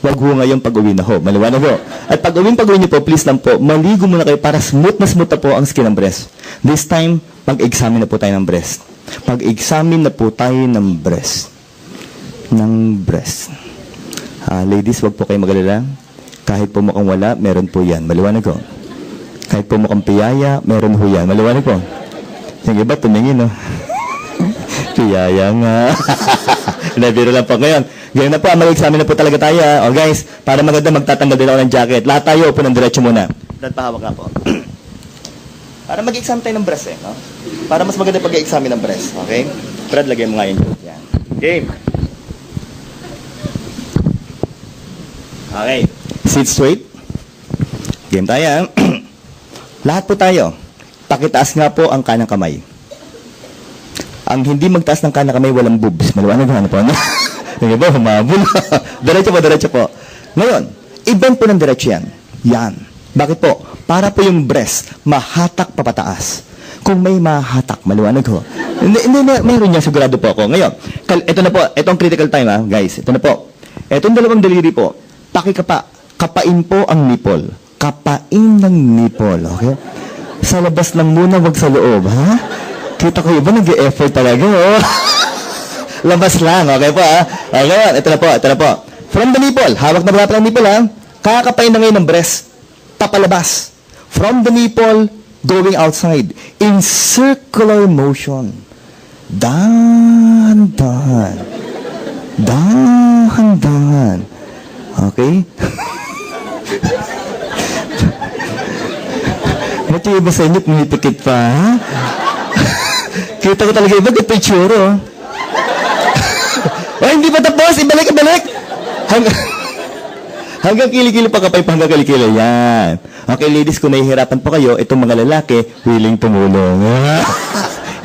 Wag ho ngayon pag-uwi na ho. Maliwanag ho. At pag-uwi niyo po, please lang po, maligo muna kayo para smooth na po ang skin ng breast. This time, mag-examine na po tayo ng breast. Mag-examine na po tayo ng breast. Ladies, wag po kayo mag-alala. Kahit po mukhang wala, meron po yan. Maliwanag ho. Kahit po mukhang piyaya, meron ho yan. Maliwanag po. Yung iba, tumingin, no? Piyaya nga. Nabiro lang po. Ngayon na po, mag-examine na po talaga tayo. O guys, para maganda, magtatanggal din ako ng jacket. Lahat tayo po ng diretso muna. Brad, pahawak nga po. Para mag-examine tayo ng breast, no? Para mas maganda pag-examine ng breast. Okay? Brad, lagay mo nga yun. Yan. Game. Okay. Sit straight. Game tayo. Lahat po tayo. Pakitaas nga po ang kanang kamay. Ang hindi magtaas ng kanang kamay, walang boobs. Maliwanag nga po, ano? Yung iba, humabol. Diretso po. Ngayon, i-bend po ng diretso yan. Yan. Bakit po? Para po yung breast, mahatak papataas. Kung may mahatak, maliwanag ho. Hindi, mayroon niya, sigurado po ako. Ngayon, ito na po, ito ang critical time ha, guys. Ito na po. Itong dalawang daliri po, kapain po ang nipple. Kapain ng nipple, okay? Sa labas lang muna, wag sa loob, ha? Kita ko iba, nag-e-effort talaga, oh. Labas lang, okay po, ha? Okay, ito na po. From the nipple, hawak na ba ng nipple, ha? Kakapain na ngayon ng breast, papalabas. From the nipple, going outside, in circular motion. Dahan-dahan. Okay? Ba't yung iba sa inyo, pumipikit pa, ha? Kita ko talaga iba, picture, oh. Oh, hindi pa tapos, ibalik. Hanggang kilikili pa kapay pa hanggang kilikili. Yan. Okay, ladies, kung nahihirapan po kayo, itong mga lalaki, willing tumulong.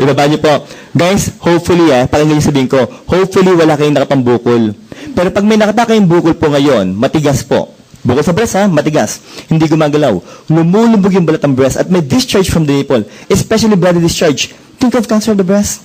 Ibaba niyo po. Guys, hopefully, parang sabihin ko, hopefully wala kayong nakapambukol. Pero pag may nakata kayong bukol po ngayon, matigas po. Bukol sa breast, matigas. Hindi gumagalaw. Lumulubog yung balat ng breast at may discharge from the nipple, especially bloody discharge. Think of cancer of the breast.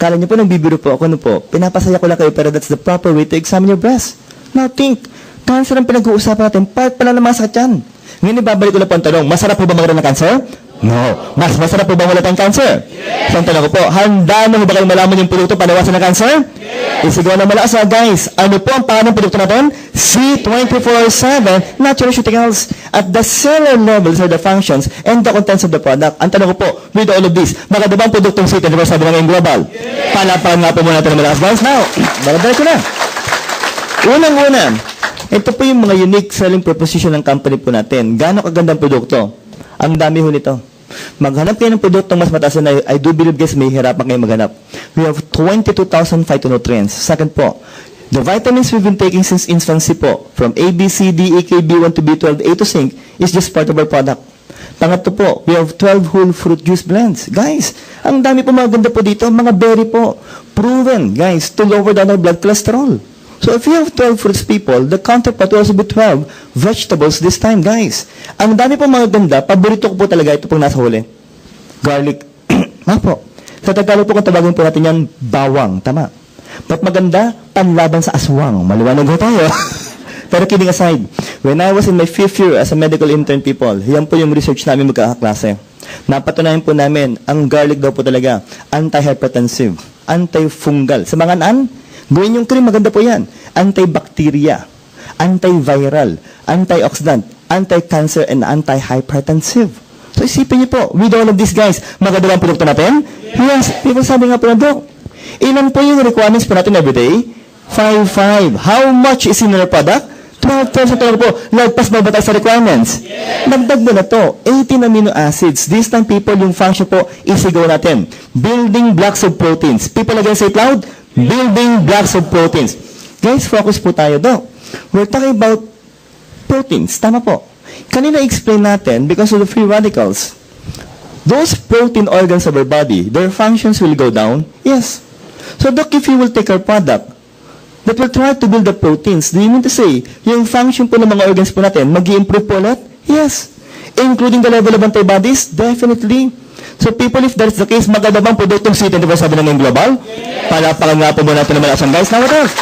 Kala niyo po, nagbibiro po ako, pinapasaya ko lang kayo, pero that's the proper way to examine your breast. Now think, cancer ang pinag-uusapan natin, part pala ng masakit yan. Ngayon, ibabalik ko lang po ang tanong, masarap po ba magkaroon ng cancer? No. Mas masarap po ba wala tayong cancer? Yes. So, ang tanong ko po, handa na ba kayong malaman yung produkto panawasan ng cancer? Yes. Isigaw na malakas guys. Ano po ang pangalan ng produkto natin? C24/7 Naturalceuticals. At the cellular levels are the functions and the contents of the product. Ang tanong ko po, with all of this, maganda ba ang produktong C24/7 na ngayong global? Yes. Palapakan nga po muna natin ng malakas guys. Now, balabalik ko na. Unang-una, ito po yung mga unique selling proposition ng company po natin. Gaano kagandang produkto? Ang dami ho nito. Maghanap kayo ng produktong mas mataas na I do believe guys may hirapan kayo maghanap. We have 22,000 phytonutrients. Second po, the vitamins we've been taking since infancy po, from A, B, C, D, E, K, B1 to B12, A to zinc, is just part of our product. Pangatlo po, we have 12 whole fruit juice blends. Guys, ang dami po maganda po dito, mga berry po. Proven, guys, to lower down our blood cholesterol. So if you have 12 fruits people, the counterpart will also be 12 vegetables this time, guys. Ang dami po mga ganda, paborito ko po talaga ito pong nasa huli. Garlic. Po. Sa Tagalog po kung tawagin po natin yan, bawang. Tama. But maganda, panlaban sa aswang. Maliwanag ho tayo. Pero kidding aside, when I was in my 5th year as a medical intern people, yan po yung research namin magkakaklase. Napatunayan po namin, ang garlic daw po talaga, anti-hypertensive, anti-fungal. Sa mga gawin yung cream, maganda po yan. Antibacteria, antiviral, antioxidant, anti-cancer, and anti-hypertensive. So isipin niyo po, with all of these guys, maganda ba ang produkto natin? Yes. People sabi nga po na, Doc, ilan po yung requirements po natin everyday? 5.5. How much is in our product? 12% talaga po. Lagpas ba ba tayo sa requirements? Dagdag mo na to. 18 amino acids. This time, people, yung function po, isigaw natin. Building blocks of proteins. People again say it loud. Building blocks of proteins. Guys, focus po tayo daw. We're talking about proteins. Tama po. Kanina explain natin, because of the free radicals, those protein organs of our body, their functions will go down. Yes. So, Doc, if you will take our product, that will try to build the proteins, do you mean to say, yung function po ng mga organs po natin, mag-i-improve po ulit? Yes. Including the level of antibodies? Definitely. So, people, if that's the case, maganda bang produktong C24 ng global? Palapakan nga po muna ito na malasan, guys. Now, what else?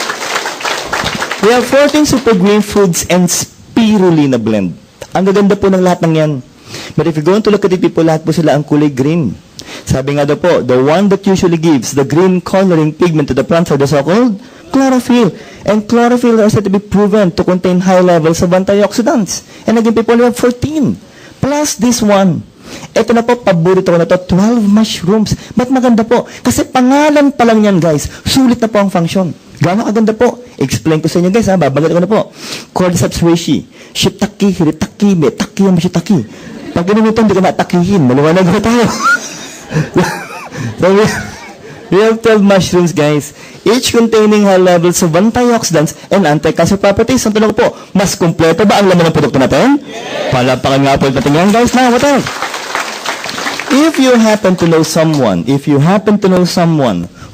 We have 14 super green foods and spirulina blend. Ang gaganda po ng lahat ng yan. But if you're going to look at it, people, lahat po sila ang kulay green. Sabi nga daw po, the one that usually gives the green coloring pigment to the plants are the so-called chlorophyll. And chlorophyll are said to be proven to contain high levels of antioxidants. And again, people, we have 14. Plus this one. Ito na po, paborito ko na to, 12 mushrooms. Ba't maganda po? Kasi pangalan pa lang yan, guys. Sulit na po ang function. Gano'ng kaganda po? Explain ko sa inyo, guys, ha? Babagat ko na po. Cordyceps reishi, shiitake, hiritake, metake, mashitake. Pag ganun ito, hindi ka matakihin. Maliwanag na tayo. So, we have 12 mushrooms, guys. Each containing high levels of antioxidants and anti-cancer properties. Ang tanong ko po, mas kumpleto ba ang laman ng produkto natin? Yes. Palapakan nga po natin yan, guys. Now, what else? If you happen to know someone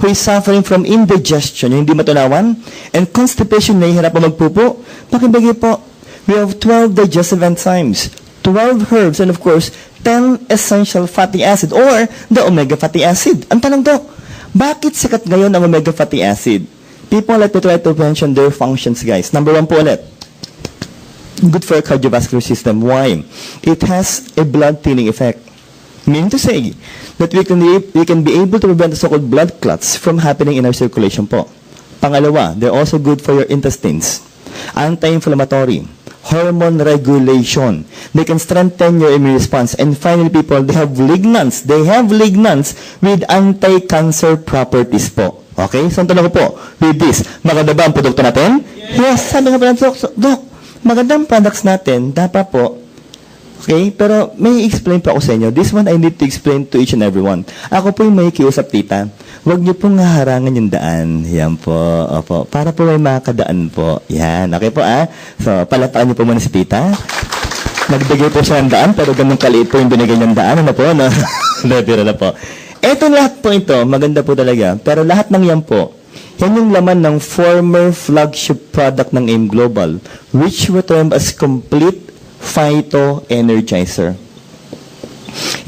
who is suffering from indigestion, yung hindi matunawan, and constipation, nahihirap pa magpupo, pakibigay po, we have 12 digestive enzymes, 12 herbs, and of course, 10 essential fatty acid, or the omega fatty acid. Ang tanong, Doc, bakit sikat ngayon ang omega fatty acid? People, let me try to mention their functions, guys. Number 1 po ulit. Good for our cardiovascular system. Why? It has a blood thinning effect. Meaning to say that we can be able to prevent the so-called blood clots from happening in our circulation po. Pangalawa, they're also good for your intestines. Anti-inflammatory. Hormone regulation. They can strengthen your immune response. And finally, people, they have lignans. They have lignans with anti-cancer properties po. Okay? So, ang tanong ko po, with this, maganda ba ang produkto natin? Yes, sabi nga pala, Doc, magandang products natin, dapat po, okay? Pero may explain pa ako sa inyo. This one I need to explain to each and every one. Ako po yung may kiusap, tita. Huwag niyo pong haharangan yung daan. Yan po. Opo. Para po may makakadaan po. Yan. Okay po, ah? So, palataan niyo po muna si tita. Nagbigay po siya ng daan, pero ganun kaliit po yung binigay niyang daan. Ano po, no? Biro na po. Ito lahat po ito, maganda po talaga. Pero lahat ng yan po, yan yung laman ng former flagship product ng AIM Global, which we term as Complete Phyto Energizer.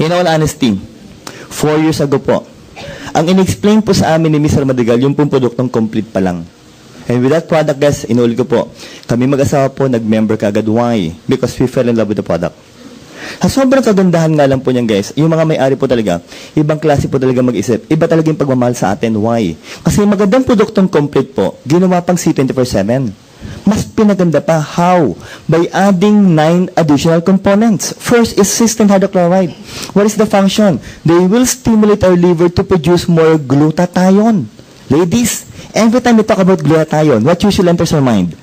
In all honesty, 4 years ago po, ang in-explain po sa amin ni Mr. Madrigal, yung pong produktong complete pa lang. And with that product, guys, inulit ko po, kami mag-asawa po, nag-member kagad. Why? Because we fell in love with the product. Sa sobrang kagandahan nga lang po niyan, guys, yung mga may-ari po talaga, ibang klase po talaga mag-isip. Iba talaga yung pagmamahal sa atin. Why? Kasi magandang produktong complete po, ginawa pang C24/7. Mas pinaganda pa. How? By adding 9 additional components. First is cysteine hydrochloride. What is the function? They will stimulate our liver to produce more glutathione. Ladies, every time we talk about glutathione, what usually enters our mind?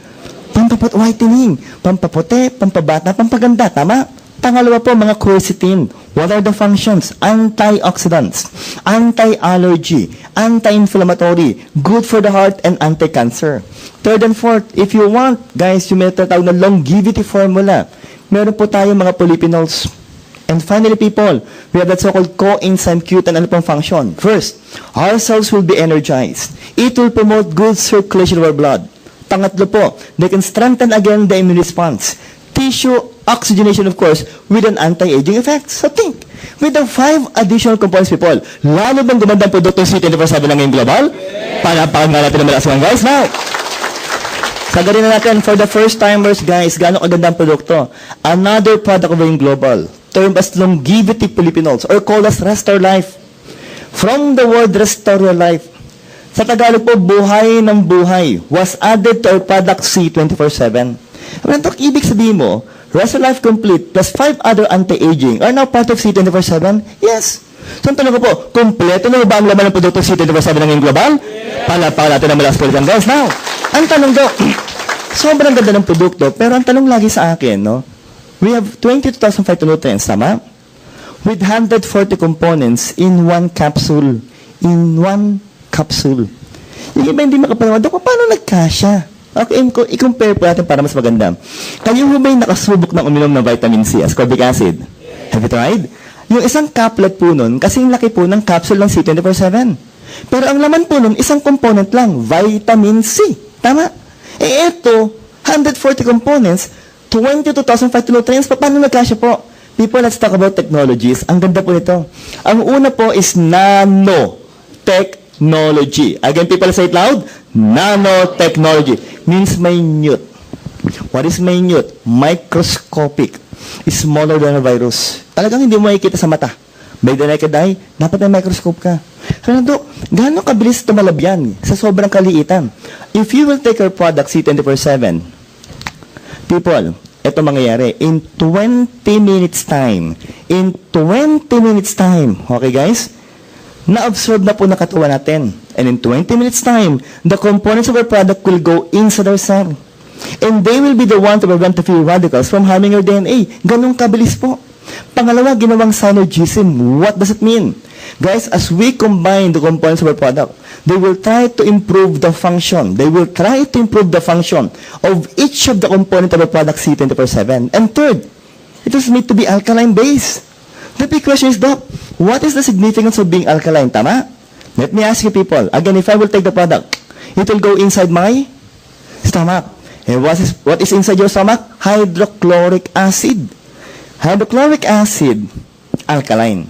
Whitening, pampaputi, pampabata, pampaganda. Tama? Pangalawa po, mga quercetin. What are the functions? Antioxidants, anti-allergy, anti-inflammatory, good for the heart, and anti-cancer. Third and fourth, if you want, guys, yung may tatawag na longevity formula, meron po tayong mga polyphenols. And finally, people, we have that so-called coenzyme Q10. Ano pong function? First, our cells will be energized. It will promote good circulation of our blood. Pangatlo po, they can strengthen again the immune response. Tissue oxygenation, of course, with an anti-aging effect. So think, with the 5 additional components, people, lalo bang gumandang produkto C24/7 ng AIM Global? Panapakan nga natin ang malakas mga guys. Now, sagarin na natin, for the first timers, guys, gano'ng kagandang produkto. Another product of AIM Global, termed as longevity polyphenols, or called as Restore Life. From the word Restore Your Life, sa Tagalog po, buhay ng buhay, was added to our product C24/7. Ibig sabihin mo, Restore Life Complete plus 5 other anti-aging are now part of C24/7? Yes. So, ang tanong ko po, kompleto na ba ang laman ng produkto C24/7 ng AIM Global? Palapakan natin ang malakas po guys. Now, Ang tanong daw, sobrang ganda ng produkto, pero ang tanong lagi sa akin, no? We have 22,000 phytonutrients, tama? With 140 components in one capsule. In one capsule. Yung iba hindi makapanawa, Dok, paano nagkasya? Okay, i-compare po natin para mas maganda. Kayo ba yung nakasubok ng uminom ng vitamin C, ascorbic acid? Have you tried? Yung isang caplet po nun, kasing laki po ng capsule ng C24/7. Pero ang laman po nun, isang component lang, vitamin C. Tama? Eh ito, 140 components, 22,000 phytonutrients, paano nagkasya po? People, let's talk about technologies. Ang ganda po nito. Ang una po is nanotechnology. Again, people, say it loud. Nanotechnology means minute. What is minute? Microscopic. Smaller than a virus. Talagang hindi mo makikita sa mata. By the naked eye, dapat may microscope ka. Fernando, gaano kabilis tumalab yan sa sobrang kaliitan? If you will take our product C24/7, people, ito mangyayari in 20 minutes time. In 20 minutes time. Okay, guys? Na-absorb na po ng katawan natin. And in 20 minutes time, the components of our product will go inside our cell. And they will be the one to prevent the free radicals from harming your DNA. Ganun kabilis po. Pangalawa, ginawang synergism. What does it mean? Guys, as we combine the components of our product, they will try to improve the function. They will try to improve the function of each of the components of our product C24/7. And third, it is made to be alkaline-based. The big question is, Doc, what is the significance of being alkaline? Tama? Let me ask you people. Again, if I will take the product, it will go inside my stomach. And what is inside your stomach? Hydrochloric acid. Hydrochloric acid, alkaline.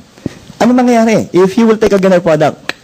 Ano mangyayari? If you will take again our product,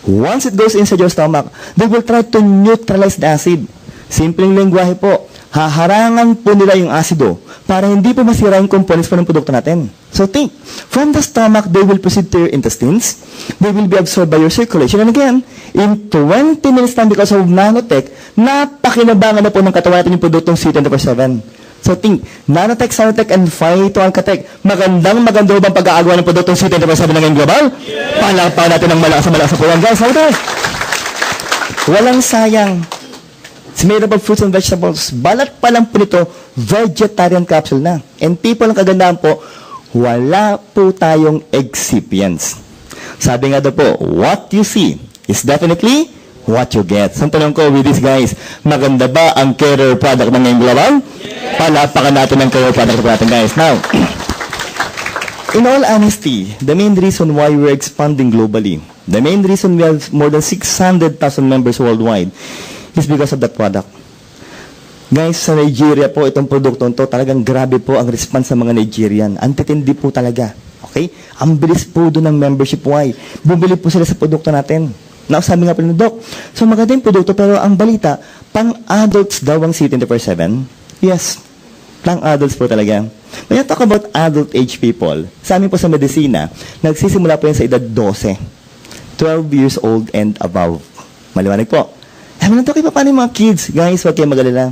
once it goes inside your stomach, they will try to neutralize the acid. Simpleng lengguwahe po, haharangan po nila yung asido para hindi po masira yung components po ng produkto natin. So think, from the stomach, they will proceed to your intestines. They will be absorbed by your circulation. And again, in 20 minutes time because of nanotech, napakinabangan na po ng katawan natin yung produktong C24/7. So think, nanotech, sinotech, and phyto-alkatech. Maganda bang pag-aagawa ng produktong C24/7 ng ngayong global? Yeah. Palakpakan natin ng malakas po yan, guys. How walang sayang. It's made up of fruits and vegetables. Balat pa lang po nito, vegetarian capsule na. And people, ang kagandahan po, wala po tayong excipients. Sabi nga daw po, what you see is definitely what you get. So, tanong ko with these guys, maganda ba ang career product ng ngayong global? Yeah. Palapakan natin ang career product natin, guys. Now, in all honesty, the main reason why we're expanding globally, the main reason we have more than 600,000 members worldwide, is because of that product. Guys, sa Nigeria po, itong produktong to, talagang grabe po ang response ng mga Nigerian. Antitindi po talaga. Okay? Ang bilis po doon ng membership. Why? Bumili po sila sa produkto natin. Now, sabi nga po ng Doc, so maganda yung produkto, pero ang balita, pang-adults daw ang C24/7? Yes. Pang-adults po talaga. When you talk about adult age people, sa amin po sa medisina, nagsisimula po yan sa edad 12. 12 years old and above. Maliwanag po. Sabi nito, paano yung mga kids? Guys, huwag kayong mag-alala.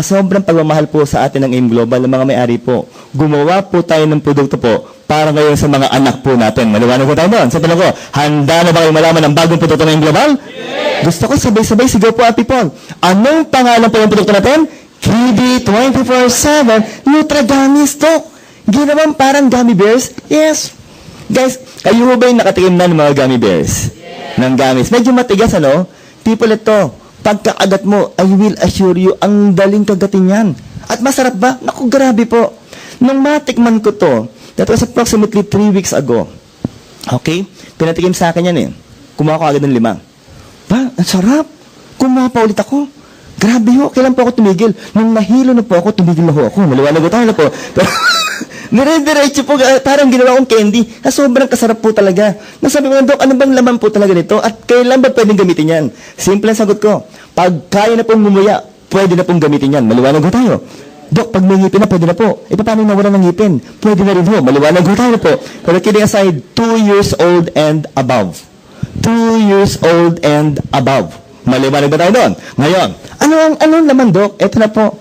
Sobrang pagmamahal po sa atin ng AIM Global, ng mga may-ari po. Gumawa po tayo ng produkto po para ngayon sa mga anak po natin. Maliwanag po tayo doon. Sa tanong ko, handa na ba kayo malaman ang bagong produkto ng AIM Global? Yes! Gusto ko sabay-sabay sigaw po, people. Anong pangalan po yung produkto natin? KD 24/7 Nutra Gummies to. Ginawang parang gummy bears? Yes. Guys, kayo ba yung nakatikim na ng mga gummy bears? Yes. Ng gummies. Medyo matigas, ano? People, ito. Pagkaagat mo, I will assure you, ang daling kagatin yan. At masarap ba? Naku, grabe po. Nung matikman ko to, that was approximately 3 weeks ago. Okay? Pinatikim sa akin yan eh. Kumuha ko agad ng 5. Ba, ang sarap. Kumuha pa ulit ako. Grabe ho, kailan po ako tumigil? Nung nahilo na po ako, tumigil na ho ako. Maliwanag tayo na po. Dire-diretso po, parang ginawa kong candy. Sobrang kasarap po talaga. Nasabi ko, Dok, ano bang laman po talaga nito? At kailan ba pwedeng gamitin yan? Simple ang sagot ko. Pag kaya na pong ngumuya, pwede na pong gamitin yan. Maliwanag ho tayo. Dok, pag may ngipin na, pwede na po. E paano nawala ng ngipin? Pwede na rin ho. Maliwanag ho tayo po. Pero kidding aside, 2 years old and above. 2 years old and above. Maliwanag ba tayo doon? Ngayon, ano naman, Dok? Ito na po.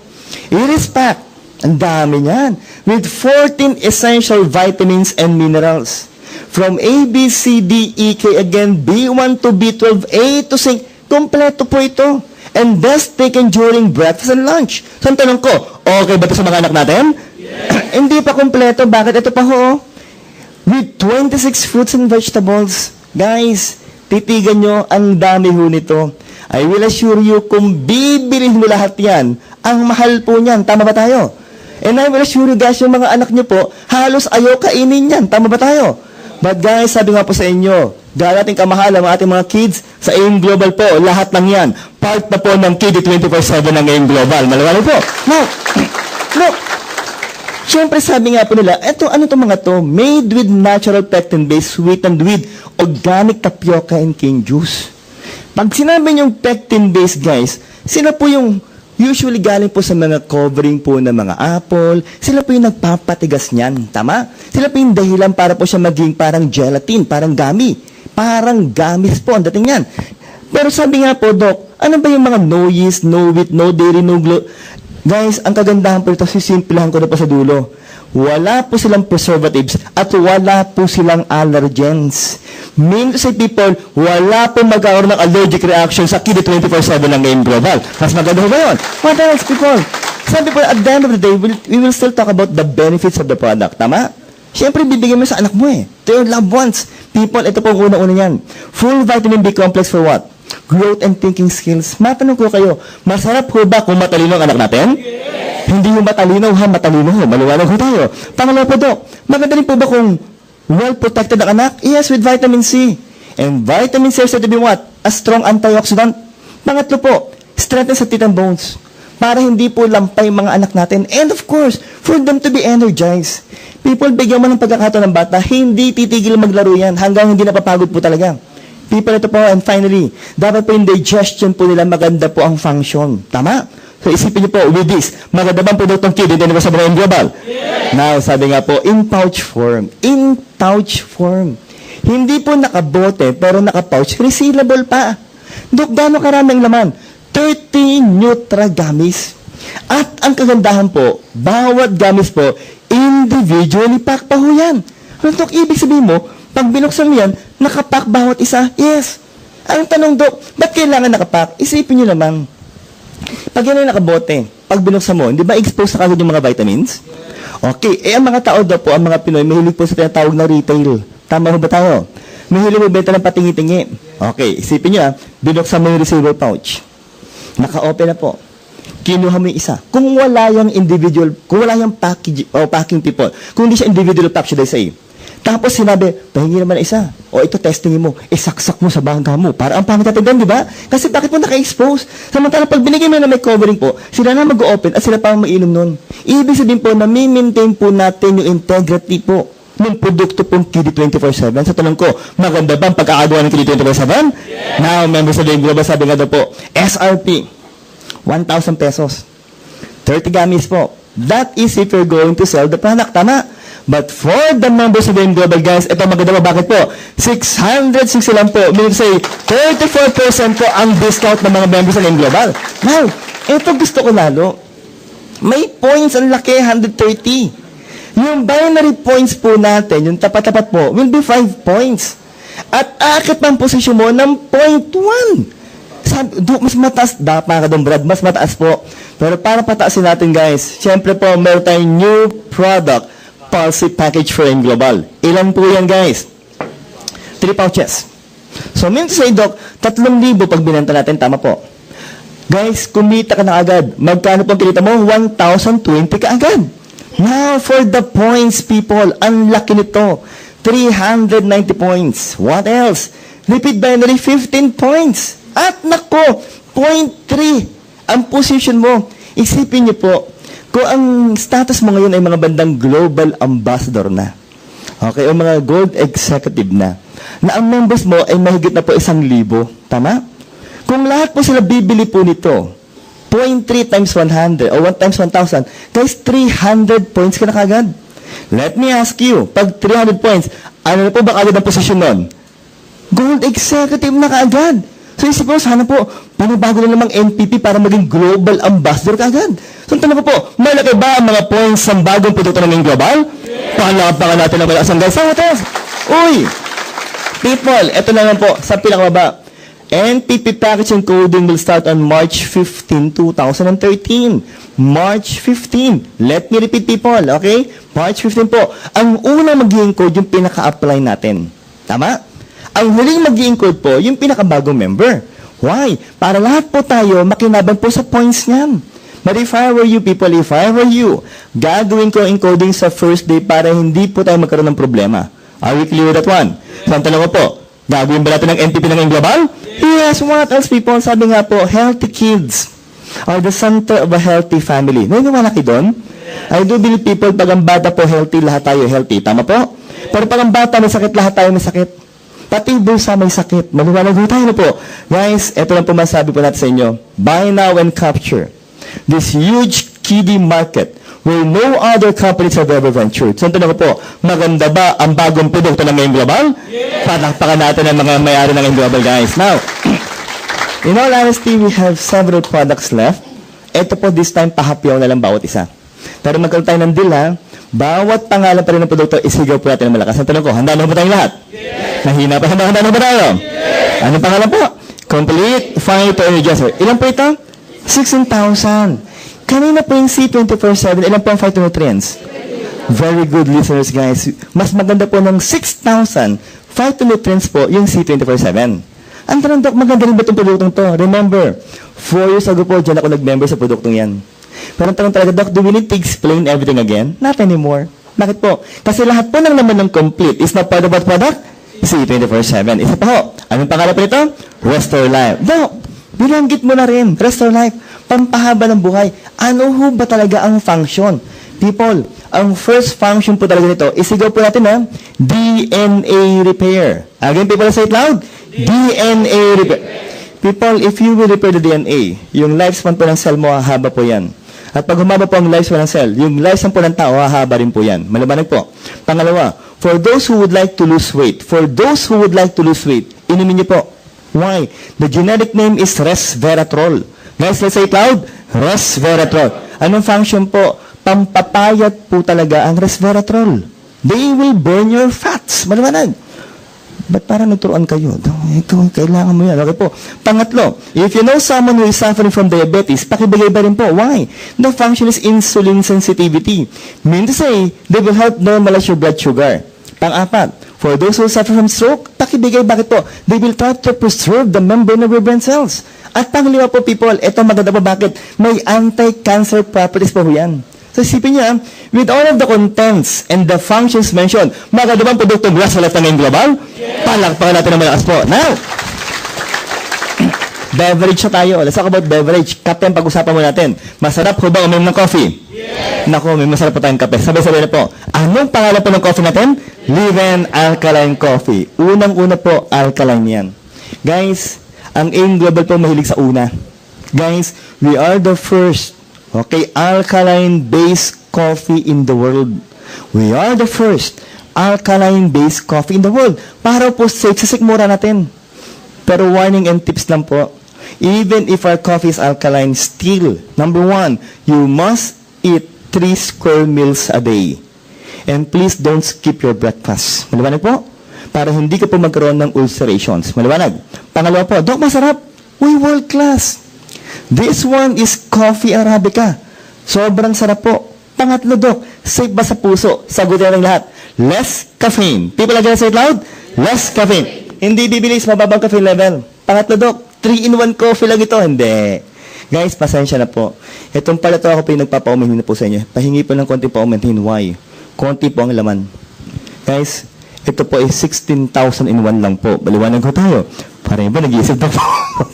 I-respect. Ang dami niyan. With 14 essential vitamins and minerals. From A, B, C, D, E, K, again, B1 to B12, A to C. Kompleto po ito. and best taken during breakfast and lunch. So, ang tanong ko, okay ba ito sa mga anak natin? Yes. Hindi pa kompleto. Bakit? Ito pa ho. With 26 fruits and vegetables. Guys, titigan nyo, ang dami ho nito. I will assure you, kung bibilhin mo lahat yan, ang mahal po niyan. Tama ba tayo? And I will assure you guys, yung mga anak nyo po, halos ayaw kainin yan. Tama ba tayo? But guys, sabi nga po sa inyo, dahil ating kamahal ang ating mga kids, sa AIM Global po, lahat ng yan, part na po ng KD 24/7 ng AIM Global. Malawali po. Now, syempre sabi nga po nila, ano itong mga to? Made with natural pectin-based, sweetened with organic tapioca and cane juice. Pag sinabi niyong pectin-based, guys, sila po yung usually galing po sa mga covering po ng mga apple. Sila po yung nagpapatigas niyan. Tama? Sila po yung dahilan para po siya maging parang gelatin, parang gummy. Parang gummies po ang dating niyan. Pero sabi nga po, Doc, ano ba yung mga no yeast, no wheat, no dairy, no gluten? Guys, ang kagandahan po ito, sisimplahan ko na po sa dulo. Wala po silang preservatives at wala po silang allergens. Mean to say people, wala po magkakaroon ng allergic reaction sa KD 24/7 ng AIM Global. Mas maganda ba yun? What else, people? Sabi po, at the end of the day, we will still talk about the benefits of the product. Tama? Siyempre, bibigyan mo sa anak mo eh. To your loved ones. People, ito po ang una-una yan. Full vitamin B complex for what? Growth and thinking skills. Matanong ko kayo, masarap ho ba kung matalino ang anak natin? Yes. Hindi yung matalino ha, matalino ho. Maliwanag ho tayo. Pangalawa po, Dok, maganda rin po ba kung well-protected ang anak? Yes, with vitamin C. And vitamin C is said to be what? A strong antioxidant. Pangatlo po, strengthen sa teeth and bones. Para hindi po lampay mga anak natin. And of course, for them to be energized. People, bigyan mo ng pagkakataon ng bata, hindi titigil maglaro yan hanggang hindi napapagod po talaga. People, ito po, and finally, dapat po yung digestion po nila, maganda po ang function. Tama? So, isipin niyo po, with this, maganda bang produktong KD, hindi ba sa AIM Global? Yes. Now, sabi nga po, in pouch form. In pouch form. Hindi po nakabote, pero nakapouch, resealable pa. Dok, gano'ng karaming laman? 30 Nutra gummies. At ang kagandahan po, bawat gummies po, individually pack pa ho yan. Ano, Dok, ibig sabihin mo, pag binuksan mo yan, nakapack bawat isa? Yes. Ang tanong, Dok, ba't kailangan nakapack? Isipin nyo naman. Pag yan ay nakabote, pag binuksan mo, hindi ba expose na kagad yung mga vitamins? Okay. Ang mga tao daw po, ang mga Pinoy, mahilig po sa tinatawag na retail. Tama ba tayo? Mahilig mo benta ng patingi-tingi. Okay. Isipin nyo binuksan mo yung receiver pouch. Naka-open na po. Kinuha mo yung isa. Kung wala yung individual, kung wala yung packing people, kung hindi siya individual pack, should I say, tapos sinabi, pahingi naman isa. O ito, testingin mo. Isaksak mo sa bangka mo. Para ang pangit natin, di ba? Kasi bakit mo naka-expose? Samantala, pag binigay mo na may covering po, sila na mag-open at sila pa ang mainom nun. Ibig sabihin po na maintain po natin yung integrity po ng produkto pong KD 24/7. Sa tanong ko, maganda ba ang pagkakagawa ng KD 24/7? Yes. Now, members of the Global, sabi nga daw po, SRP, 1,000 pesos. 30 gummies po. That is if you're going to sell the product. Tama? But for the members of the AIM Global, guys, ito maganda ba? Bakit po? 660 lang po. Meaning to say, 34% po ang discount ng mga members ng AIM Global. Now, ito gusto ko lalo. May points ang laki, 130. Yung binary points po natin, yung tapat-tapat po, will be 5 points. At akit ng posisyon mo ng 0.1. Mas mataas, dapat ka doon, Brad, mas mataas po. Pero para pataasin natin, guys, syempre po, meron tayong new product, Pulse package for AIM Global. Ilan po yan, guys? 3 pouches. So, mean to say, Doc, 3,000 pag binenta natin, tama po. Guys, kumita ka na agad. Magkano po kinita mo? 1,020 ka agad. Now, for the points, people, ang laki nito. 390 points. What else? Repeat binary, 15 points. At nako, 0.3 ang position mo. Isipin niyo po, kung ang status mo ngayon ay mga bandang global ambassador na, okay, o mga gold executive na ang members mo ay mahigit na po 1,000. Tama? Kung lahat po sila bibili po nito, 0.3 times 100 o 1 times 1,000, guys, 300 points ka na kagad. Let me ask you, pag 300 points, ano na po ba kagad ang posisyon nun? Gold executive na kaagad. So, isip mo, sana po, panibago na namang NPP para maging global ambassador kaagad. So, tanong ko po, malaki ba ang mga points sa bagong produkto ng AIM Global? Yes. Pakalapakan natin ang malakas ang guys. Uy! People, eto na lang po, sa pinakababa. NPP packaging coding will start on March 15, 2013. March 15. Let me repeat, people, okay? March 15 po. Ang unang mag-i-encode yung pinaka-apply natin. Tama? Ang huling mag-i-encode po, yung pinaka-bagong member. Why? Para lahat po tayo makinabang po sa points niyan. But if I were you, people, if I were you, gagawin ko encoding sa first day para hindi po tayo magkaroon ng problema. Are we clear with that one? So, ang tanong ko po, gagawin ba natin ng NTP ng global? Yes, what else, people? Sabi nga po, healthy kids are the center of a healthy family. Naniniwala kayo doon? I do believe, people, pag ang bata po healthy, lahat tayo healthy. Tama po? Pero pag ang bata may sakit, lahat tayo may sakit. Pati bulsa may sakit. Maliwanag ho tayo na po. Guys, ito lang po masabi po natin sa inyo. Buy now and capture this huge kiddie market where no other companies have ever ventured. So, tanong ko po, maganda ba ang bagong produkto ng Ngayong Global? Yes! Palakpakan natin ang mga may-ari ng Ngayong Global, guys. Now, in all honesty, we have several products left. Ito po, this time, pahapyaw na lang bawat isa. Pero magkaroon tayo ng deal, ha? Bawat pangalan pa rin ng produkto, isigaw po natin ng malakas. Ang tanong ko, handa na ba tayong lahat? Yes! Nahina pa, handa na ba tayo? Yes! Anong pangalan po? Complete Fighter Energizer. Ilan po ito? 16,000. Kanina po yung C24/7, ilan po ang phytonutrients? Very good listeners, guys. Mas maganda po ng 6,000 phytonutrients po yung C24/7. Ang tanong, Dok, maganda rin ba itong produktong to? Remember, 4 years ago po, dyan ako nag-member sa produktong yan. Pero ang tanong talaga, Doc, do we need to explain everything again? Not anymore. Bakit po? Kasi lahat po ng naman ng complete is not part of what product? C24/7. Isa pa ho. Anong pangalan po nito? Restore Life. Doc, bilanggit mo na rin. Restore Life. Pampahaba ng buhay. Ano ho ba talaga ang function? People, ang first function po talaga nito, isigaw po natin ha, DNA repair. Again, people, say it loud. DNA repair. People, if you will repair the DNA, yung lifespan po ng cell mo, hahaba po yan. At pag humaba po ang lifespan ng cell, yung lifespan po ng tao, hahaba rin po yan. Maliwanag po. Pangalawa, for those who would like to lose weight, inumin niyo po. Why? The genetic name is resveratrol. Guys, let's say it loud. Resveratrol. Anong function po? Pampapayat po talaga ang resveratrol. They will burn your fats. Maliwanag. Ba't parang nagturuan kayo? Ito, kailangan mo yan. Okay po. Pangatlo, if you know someone who is suffering from diabetes, pakibigay ba rin po? Why? The function is insulin sensitivity. Mean to say, they will help normalize your blood sugar. Pang-apat, for those who suffer from stroke, pakibigay. Bakit po? They will try to preserve the membrane of your brain cells. At panglima po, people, ito maganda po, bakit? May anti-cancer properties po yan. So, isipin niya, with all of the contents and the functions mentioned, maganda bang produktong glass sa lahat ng global? Yes! Palakpakan natin ang malakas po. Now, beverage na tayo. Let's talk about beverage. Captain, pag-usapan mo natin. Masarap ho ba uminom ng coffee? Yes! Naku, may masarap po tayong kape. Sabay-sabay na po. Anong pangalan po ng coffee natin? Live Alkaline Coffee. Unang-una po, alkaline yan. Guys, ang AIM Global po mahilig sa una. Guys, we are the first, okay, alkaline-based coffee in the world. We are the first alkaline-based coffee in the world. Para po sa sikmura natin. Pero warning and tips lang po. Even if our coffee is alkaline, still, number 1, you must eat 3 square meals a day. And please don't skip your breakfast. Maliwanag po? Para hindi ka po magkaroon ng ulcerations. Maliwanag. Pangalawa po, Dok, masarap. Uy, world class. This one is coffee Arabica. Sobrang sarap po. Pangatlo, Dok, safe ba sa puso? Sagutin ng lahat. Less caffeine. People again, say it loud. Less caffeine. Hindi bibilis, mababang caffeine level. Pangatlo, Dok, 3-in-1 coffee lang ito. Hindi. Guys, pasensya na po. Itong pala to ako po yung nagpapauminhin na po sa inyo. Pahingi po ng konti pauminhin. Why? Konti po ang laman. Guys, ito po ay 16,000 in 1 lang po. Baliwanag ko tayo. Parang ba nag-iisip na po?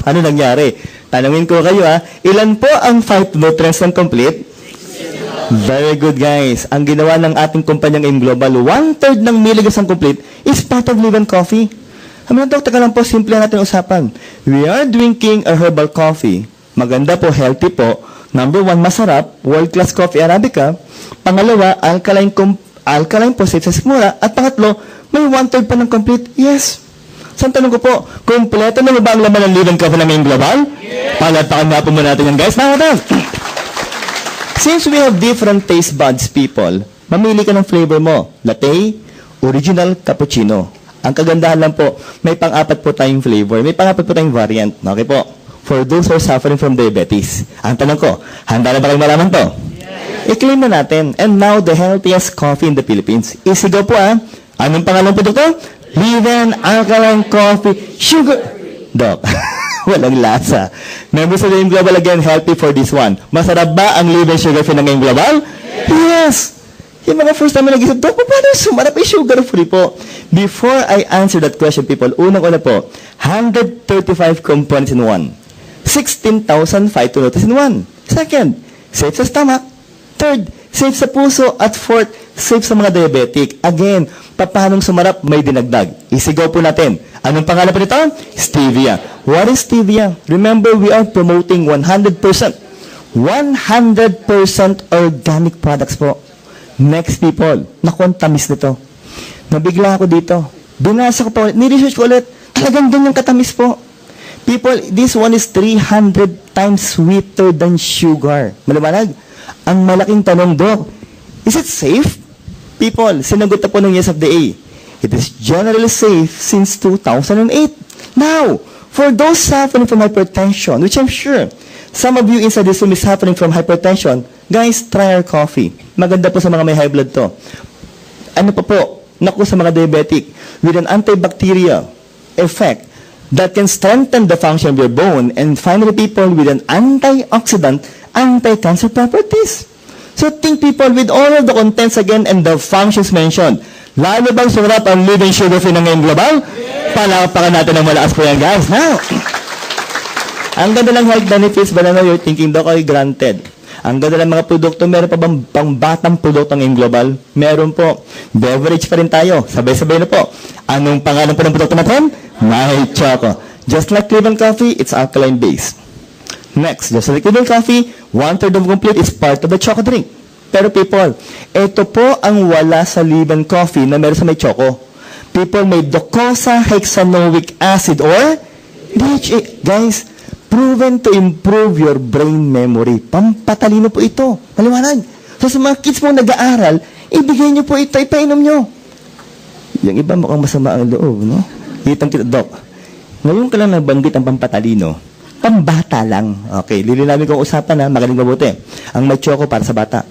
Paano nangyari? Tanungin ko kayo ha. Ilan po ang phytonutrients ng complete? Very good, guys. Ang ginawa ng ating kumpanyang AIM Global, 1/3 ng milligrams ng complete is part of Live Coffee. Hamin na, Dok, lang po, simple natin usapan. We are drinking a herbal coffee. Maganda po, healthy po. Number 1, masarap. World-class coffee Arabica. Pangalawa, alkaline po, safe sa sikmura. At pangatlo, may 1/3 pa ng complete. Yes. Saan tanong ko po, kompleto na ba ang laman ng Live Coffee ng AIM Global? Yes. Palatakan nga po muna natin yan, guys. Since we have different taste buds, people, mamili ka ng flavor mo. Latte, original, cappuccino. Ang kagandahan lang po, may pang-apat po tayong flavor. May pang-apat po tayong variant. Okay po? For those who are suffering from diabetes. Ang tanong ko, handa na ba kayong malaman to? I-claim na natin. And now, the healthiest coffee in the Philippines. Isigaw po Anong pangalan po dito? Live Alkaline Coffee Sugar. Doc, walang lasa. Members of the Ngayong Global again, healthy for this one. Masarap ba ang Live Sugar-Free ng Ngayong Global? Yes! Yung mga first time na nag-isip, Doc, paano sumarap ay sugar-free po? Before I answer that question, people, unang-una po, 135 components in one. 16,500 notice in one. Second, safe sa stomach. Third, safe sa puso. At fourth, safe sa mga diabetic. Again, paanong sumarap, may dinagdag. Isigaw po natin. Anong pangalan po nito? Stevia. What is stevia? Remember, we are promoting 100% organic products po. Next, people, naku, ang tamis nito. Nabigla ako dito. Binasa ko pa ulit, ni-research ko ulit. Talagang ganyang katamis po. People, this one is 300 times sweeter than sugar. Maliwanag? Ang malaking tanong, Doc, is it safe? People, sinagot na po ng USFDA. It is generally safe since 2008. Now, for those suffering from hypertension, which I'm sure some of you inside this room is suffering from hypertension, guys, try our coffee. Maganda po sa mga may high blood to. Ano pa po? Naku, sa mga diabetic, with an antibacterial effect that can strengthen the function of your bone, and finally, people, with an antioxidant, anti-cancer properties. So think, people, with all of the contents again and the functions mentioned, lalo bang sumarap ang Live Sugar-Free ng Ngayong Global? Palakpakan natin ng malakas po yan, guys. Now, ang ganda ng health benefits, but I know you're thinking, Doc, ay granted. Ang ganda ng mga produkto, meron pa bang pangbatang produkto ng Ngayong Global? Meron po. Beverage pa rin tayo. Sabay-sabay na po. Anong pangalan po ng produkto natin? My Choco. Just like Cleveland Coffee, it's alkaline-based. Next, just like Cleveland Coffee, 1/3 of complete is part of the choco drink. Pero people, ito po ang wala sa Cleveland Coffee na meron sa may choco. People, may docosahexaenoic acid or DHA. Guys, proven to improve your brain memory. Pampatalino po ito. Maliwanag. So sa mga kids mong nag-aaral, ibigay nyo po ito, ipainom nyo. Yung iba mukhang masama ang loob, no? Kitang kita, Doc. Ngayon ka lang nabanggit ang pampatalino. Pambata lang. Okay, lilinawin kong usapan magaling mabuti. Ang may choco para sa bata.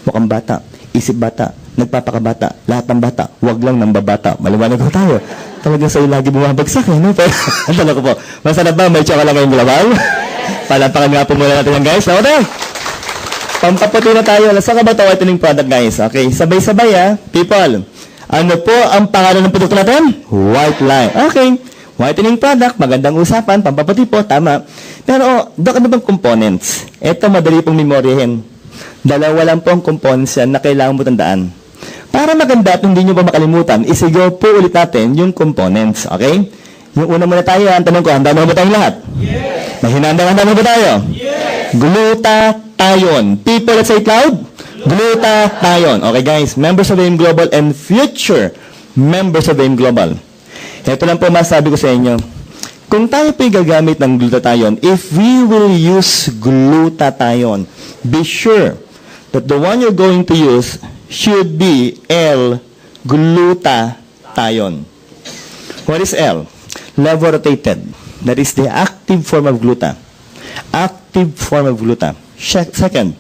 Mukhang bata, isip bata, nagpapakabata, lahat ng bata, wag lang ng babata. Maliwanag ko tayo. Talagang sa'yo lagi bumabagsak, no? Pero, ang tanong ko po, masarap ba may choco lang ngayong global? Palampakan nga po muna natin yan, guys. Ako tayo. Pampaputi na tayo. Nasa ka ba ito whitening product, guys? Okay, sabay-sabay, people. Ano po ang pangalan ng produkto natin? White Line. Okay. Whitening product, magandang usapan, pampaputi po, tama. Pero, Doc, ano bang components? Ito, madali pong memoryahin. Dalawa lang po ang components yan na kailangan mo tandaan. Para maganda at hindi nyo pa makalimutan, isigaw po ulit natin yung components, okay? Yung una muna tayo, ang tanong ko, handa mo ba tayong lahat? Yes! Handa mo ba tayo? Yes! Glutathione. People, let's say it loud. Glutathione. Okay, guys, members of AIM Global and future members of AIM Global. Ito lang po masabi ko sa inyo. Kung tayo po'y gagamit ng glutathione, if we will use glutathione, be sure that the one you're going to use should be L-glutathione. What is L? Levodotated. That is the active form of gluta. Active form of gluta. Second,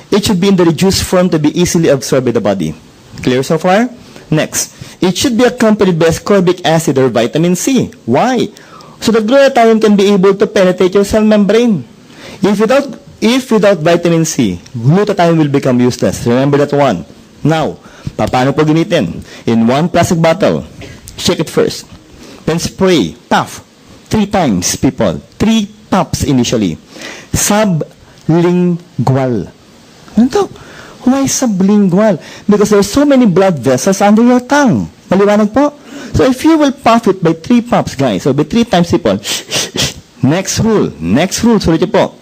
it should be in the reduced form to be easily absorbed by the body. Clear so far? Next, it should be accompanied by ascorbic acid or vitamin C. Why? So that glutathione can be able to penetrate your cell membrane. If without vitamin C, glutathione will become useless. Remember that one. Now, paano po gamitin? In one plastic bottle, shake it first. Then spray, puff, 3 times, people. 3 puffs initially. Sublingual. Ano to? Why sublingual? Because there are so many blood vessels under your tongue. Maliwanag po? So if you will puff it by 3 puffs, guys, so by 3 times, people. Next rule, sulit po.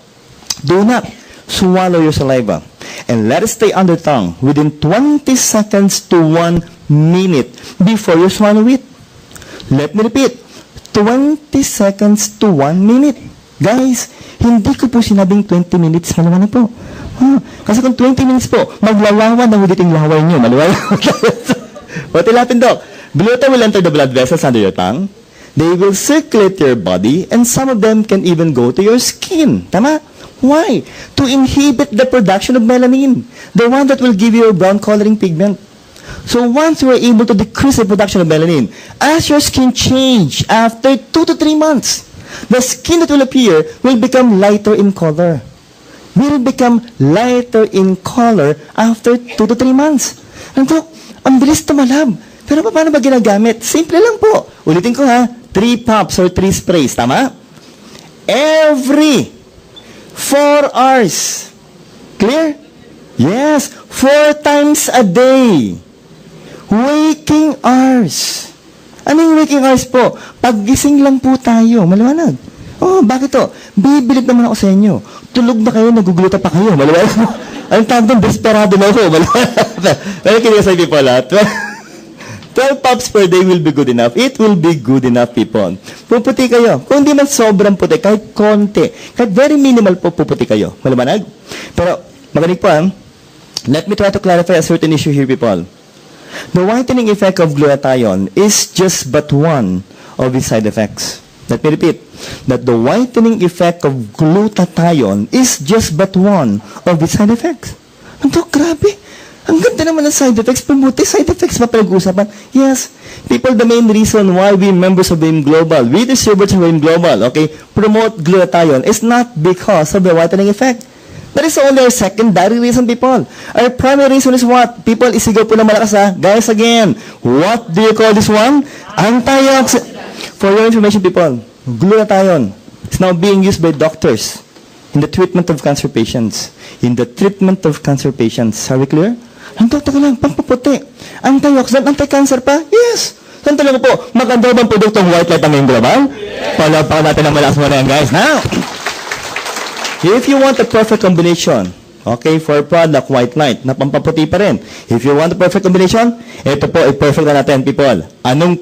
Do not swallow your saliva and let it stay under tongue within 20 seconds to 1 minute before you swallow it. Let me repeat, 20 seconds to 1 minute. Guys, hindi ko po sinabing 20 minutes. Maliwanag po. Kasi kung 20 minutes po, maglalawan ng uliting laway nyo. Maliwanag. What will happen, Doc? Gluta will enter the blood vessels under your tongue. They will circulate your body, and some of them can even go to your skin. Tama? Why? To inhibit the production of melanin, the one that will give you a brown coloring pigment. So once you are able to decrease the production of melanin, as your skin change after 2 to 3 months, the skin that will appear will become lighter in color. Will become lighter in color after 2 to 3 months. Dok, ang bilis tumalab. Pero paano ba ginagamit? Simple lang po. Ulitin ko ha, 3 pops or 3 sprays, tama? Every 4 hours. Clear? Yes, 4 times a day. Waking hours. Anong waking hours po? Paggising lang po tayo. Maliwanag. Oh, bakit to? Bibilip naman ako sa inyo. Tulog na kayo, nagugulutan pa kayo. Maliwanag. Ang tawag doon, desperado na ako. Maliwanag. Pero kinig sa people, 12 pops per day will be good enough. It will be good enough, people. Puputi kayo. Kung di man sobrang puti, kahit konti, kahit very minimal po, puputi kayo. Maliwanag? Pero, magaling po, let me try to clarify a certain issue here, people. The whitening effect of glutathione is just but one of its side effects. Let me repeat, that the whitening effect of glutathione is just but one of its side effects. Ano, grabe. Ang ganda naman ng side effects. Pumuti, side effects pa pinag-uusapan. Yes, people, the main reason why we members of AIM Global, we distributors of AIM Global, okay, promote glutathione is not because of the whitening effect. That is only our secondary reason, people. Our primary reason is what? People, isigaw po ng malakas ha. Guys, again, what do you call this one? Antioxidant. For your information, people, glutathione is now being used by doctors in the treatment of cancer patients. In the treatment of cancer patients. Are we clear? Ang totoo lang, pampaputi. Antioxidant, anti-cancer pa? Yes. Saan talaga po? Maganda bang produktong white light ang ngayong global? Palagpakan natin ang malakas mo na yan, guys. Now, if you want a perfect combination, okay, for product white light, na pampaputi pa rin. If you want a perfect combination, ito po, i-perfect na natin, people. Anong,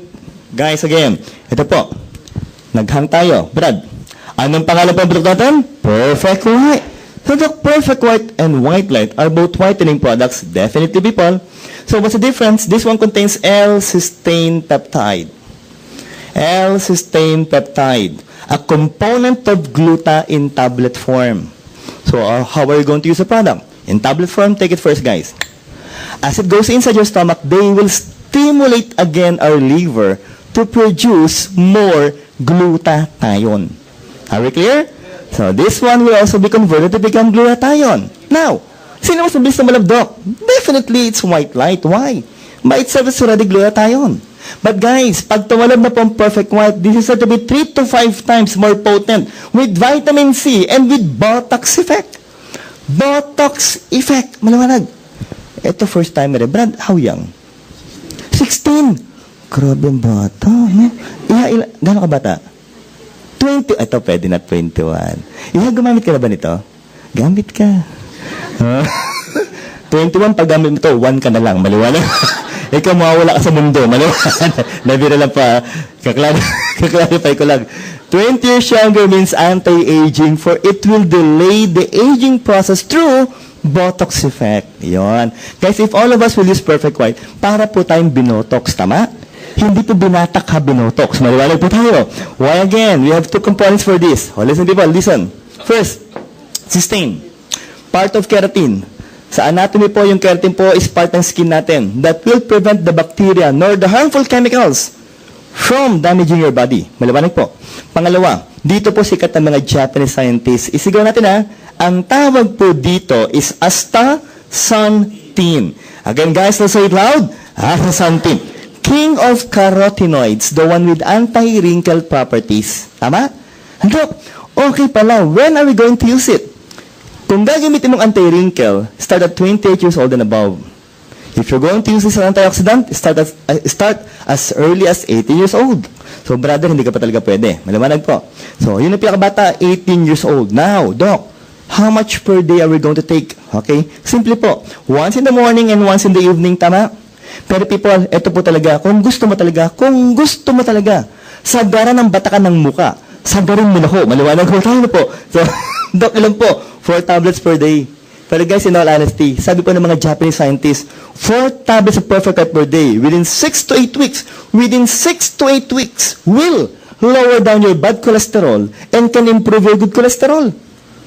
guys, again, ito po, naghang tayo. Brad, anong pangalan po ang product natin? Perfect white. So, the perfect white and white light are both whitening products, definitely, people. So, what's the difference? This one contains L-cysteine peptide. L-cysteine peptide, a component of gluta in tablet form. So, how are you going to use the product? In tablet form, take it first, guys. As it goes inside your stomach, they will stimulate again our liver to produce more glutathione. Are we clear? So, this one will also be converted to become glutathione. Now, sino mas mabilis na malabdok? Definitely, it's white light. Why? By itself, it's already glutathione. But guys, pag tumalab na po ang perfect white, this is said to be 3 to 5 times more potent with vitamin C and with Botox effect. Botox effect. Maliwanag. Ito first time na rin. Brad, how young? 16. Grabe ang bata, no? Gano'n ka bata? 20. Ito, pwede na 21. Gumamit ka na ba nito? Gamit ka. 21, pag gamit mo ito, 1 ka na lang. Maliwanag. Ikaw, mawawala ka sa mundo. Maliwanag. Nabira lang pa. Kaklarify ko lang. 20 years younger means anti-aging, for it will delay the aging process through Botox effect. Yon. Guys, if all of us will use perfect white, para po tayong binotox, tama? Hindi po binatak ha, binotox. Maliwanag po tayo. Why again? We have 2 components for this. Oh, listen, people, listen. First, cysteine. Part of keratin. Sa anatomy po, yung keratin po is part ng skin natin that will prevent the bacteria nor the harmful chemicals from damaging your body. Maliwanag po. Pangalawa, dito po sikat ng mga Japanese scientists. Isigaw natin ha, ang tawag po dito is astaxanthin. Again, guys, let's say it loud. Astaxanthin. King of carotenoids, the one with anti-wrinkle properties. Tama? Dok, okay pala. When are we going to use it? Kung gagamitin mong anti-wrinkle, start at 28 years old and above. If you're going to use this antioxidant, start as early as 18 years old. So, brother, hindi ka pa talaga pwede. Maliwanag po. So, yun ang pinakabata, 18 years old. Now, Doc, how much per day are we going to take? Okay? Simple po. Once in the morning and once in the evening, tama? Pero people, ito po talaga, kung gusto mo talaga, sagaran ng batakan ng muka, sagarin mo na ho, maliwanag ho tayo na po. So, Doc, ilan po? 4 tablets per day. Pero guys, in all honesty, sabi po ng mga Japanese scientists, 4 tablets of Perfect White per day within 6 to 8 weeks, will lower down your bad cholesterol and can improve your good cholesterol.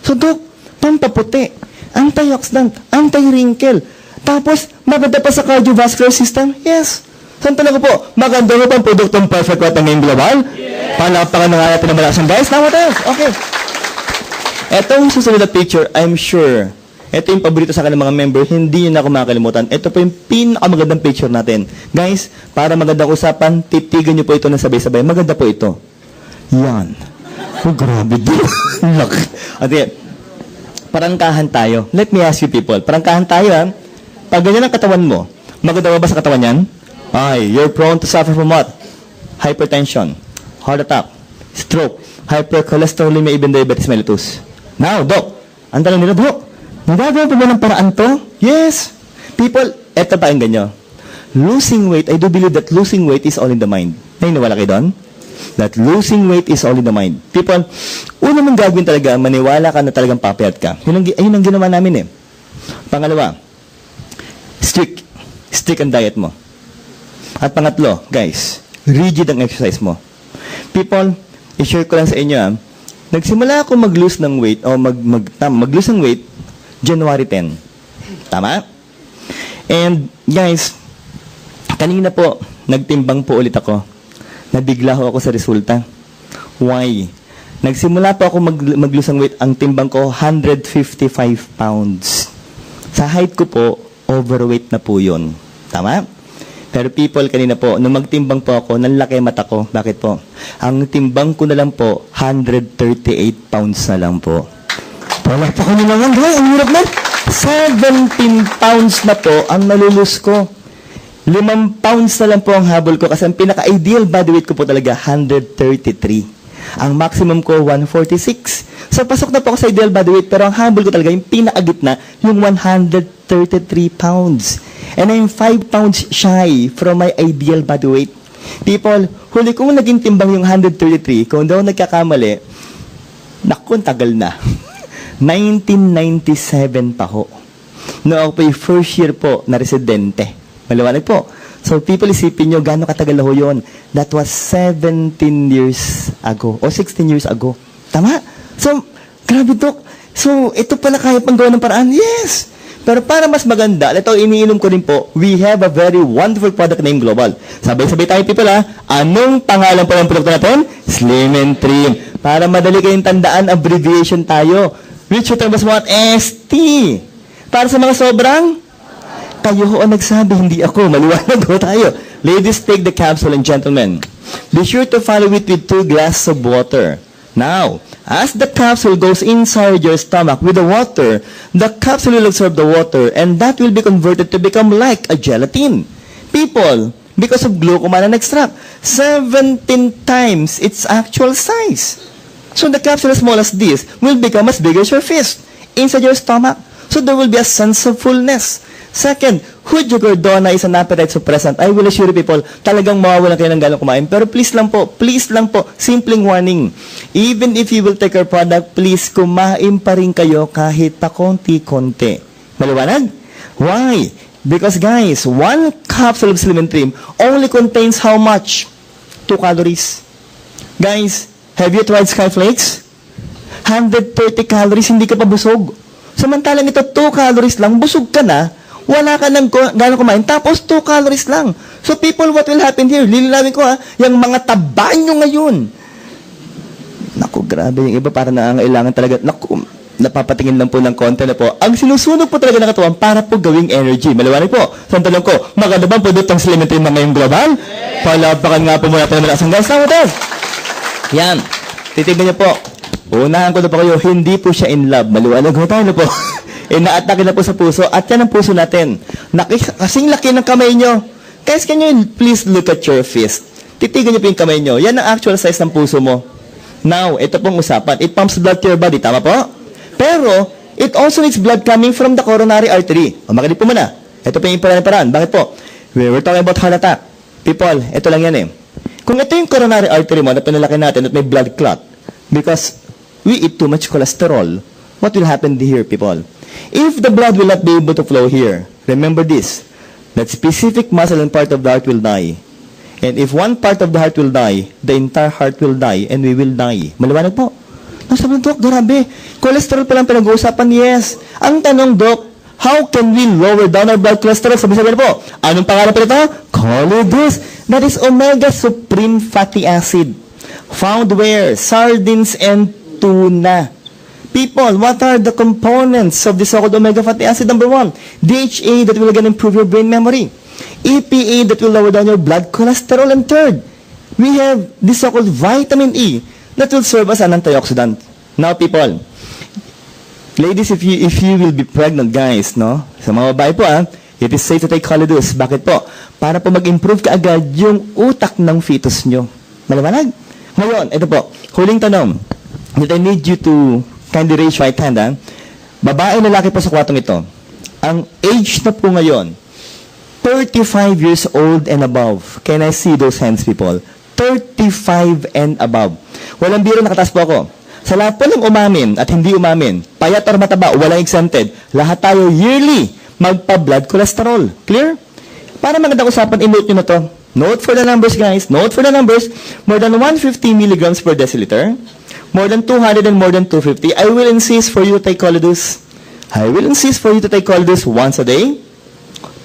So, Doc, pampaputi, antioxidant, anti-wrinkle, tapos maganda pa sa cardiovascular system? Yes. Saan tanong ko po, maganda ko pang produktong Perfect White ng ngayong global? Yes. Palapakan na nga natin ng malakas guys. Now what else? Okay. Etong susunod na picture, I'm sure, ito yung paborito sa akin ng mga member, hindi yun ako makakalimutan. Ito po yung pinakamagandang picture natin. Guys, para magandang usapan, titigan nyo po ito na sabay-sabay. Maganda po ito. Yan. Oh, grabe din. Okay. Parangkahan tayo. Let me ask you people, parangkahan tayo ha. Pag ganyan ang katawan mo, maganda ba sa katawan yan? Ay, you're prone to suffer from what? Hypertension, heart attack, stroke, hypercholesterolemia, even diabetes mellitus. Now, Doc, ang tanong nila, Doc, nagagawa pa ba ng paraan to? Yes. People, eto pa ang ganyan. Losing weight, I do believe that losing weight is all in the mind. Naniniwala kayo doon? That losing weight is all in the mind. People, una mong gagawin talaga, maniwala ka na talagang papayat ka. Yun ang ginawa namin eh. Pangalawa, strict ang diet mo. At pangatlo, guys, rigid ang exercise mo. People, i-share ko lang sa inyo nagsimula ako mag-lose ng weight o mag-lose ng weight January 10. Tama? And guys, kanina po, nagtimbang po ulit ako. Nabigla ako sa resulta. Why? Nagsimula po ako mag-lose ng weight. Ang timbang ko, 155 pounds. Sa height ko po, overweight na po yun. Tama? Pero people, kanina po, nung magtimbang po ako, nanlaki mata ko. Bakit po? Ang timbang ko na lang po, 138 pounds na lang po. Wala pa ko nila lang, ang hirap na. 17 pounds na po ang nalulus ko. 5 pounds na lang po ang habol ko kasi ang pinaka-ideal body weight ko po talaga, 133. Ang maximum ko, 146. So, pasok na po ako sa ideal body weight, pero ang habol ko talaga, yung pinakagitna, yung 133 pounds. And I'm 5 pounds shy from my ideal body weight. People, huli kong naging timbang yung 133, kung daw nagkakamali, naku, tagal na. 1997 pa ho. No, ako po yung first year po na residente. Maliwanag po. So, people, isipin nyo, gano'ng katagal na ho yun? That was 17 years ago, o 16 years ago. Tama? So, grabe, Dok. So, ito pala kaya pang gawa ng paraan? Yes! Pero para mas maganda, ito iniinom ko rin po, we have a very wonderful product named Global. Sabay-sabay tayo, people, Anong pangalan po ng produkto natin? Slim and Trim. Para madali kayong tandaan, abbreviation tayo. Which term was what? ST. Para sa mga sobrang, kayo ho ang nagsabi, hindi ako. Maliwanag ho tayo. Ladies, take the capsule, and gentlemen, be sure to follow it with 2 glasses of water. Now, as the capsule goes inside your stomach with the water, the capsule will absorb the water and that will be converted to become like a gelatin. People, because of glucomannan extract, 17 times its actual size. So the capsule as small as this will become as big as your fist inside your stomach. So there will be a sense of fullness. Second, Hujugordona is an appetite suppressant. I will assure you people, talagang mawawalan kayo ng galang kumain. Pero please lang po, simpleng warning. Even if you will take our product, please kumain pa rin kayo kahit pa konti-konti. Maliwanag? Why? Because guys, 1 capsule of Slim and Trim only contains how much? 2 calories. Guys, have you tried Skyflakes? 130 calories, hindi ka pa busog. Samantalang ito, 2 calories lang, busog ka na, wala ka nang gano'n kumain, tapos 2 calories lang. So people, what will happen here? Lilinawin ko yung mga taba nyo ngayon. Naku, grabe yung iba, para nangangailangan talaga, naku, napapatingin lang po ng konti na po. Ang sinusunog po talaga ng katawan para po gawing energy. Maliwanag po. So, ang tanong ko, maganda bang produktong Slim and Trim na ngayong global? Palapakan nga po muna tayo ng asang gas. Tama tayo. Yan. Titignan niyo po. Unahan ko na po kayo, hindi po siya in love. Maliwanag ko tayo na po. Ina-atake na po sa puso. At yan ang puso natin. Kasing laki ng kamay nyo. Guys, can you please look at your fist? Titigan niyo po yung kamay nyo. Yan ang actual size ng puso mo. Now, ito pong usapan. It pumps blood to your body. Tama po? Pero, it also needs blood coming from the coronary artery. O, makinig po muna. Ito po yung paraan. Bakit po? We're talking about heart attack. People, ito lang yan eh. Kung ito yung coronary artery mo na pinalaki natin at may blood clot, because we eat too much cholesterol, what will happen here, people? If the blood will not be able to flow here, remember this, that specific muscle and part of the heart will die. And if one part of the heart will die, the entire heart will die and we will die. Maliwanag po. Sabi ng Dok, grabe. Cholesterol pa lang pinag-uusapan, yes. Ang tanong, Dok, how can we lower down our blood cholesterol? Sabi po, anong pangalan pa ito? Colidus. That is omega supreme fatty acid. Found where? Sardines and tuna. People, what are the components of the so-called omega fatty acid? Number 1, DHA that will again improve your brain memory. EPA that will lower down your blood cholesterol. And third, we have the so-called vitamin E that will serve as an antioxidant. Now, people, ladies, if you will be pregnant, guys, no? Sa mga babae po, it is safe to take Colidus. Bakit po? Para po mag-improve ka agad yung utak ng fetus nyo. Maliwanag? Ngayon, ito po, huling tanong that I need you to kindly raise right hand, Babae, lalaki po sa kwartong ito. Ang age na po ngayon, 35 years old and above. Can I see those hands, people? 35 and above. Walang biro, nakataas po ako. Sa lahat po ng umamin at hindi umamin, payat or mataba, walang exempted. Lahat tayo yearly magpa-blood cholesterol. Clear? Para magandang usapan, i-note nyo na to. Note for the numbers, guys. Note for the numbers. More than 150 milligrams per deciliter. More than 200 and more than 250. I will insist for you to take Colidus. I will insist for you to take Colidus once a day,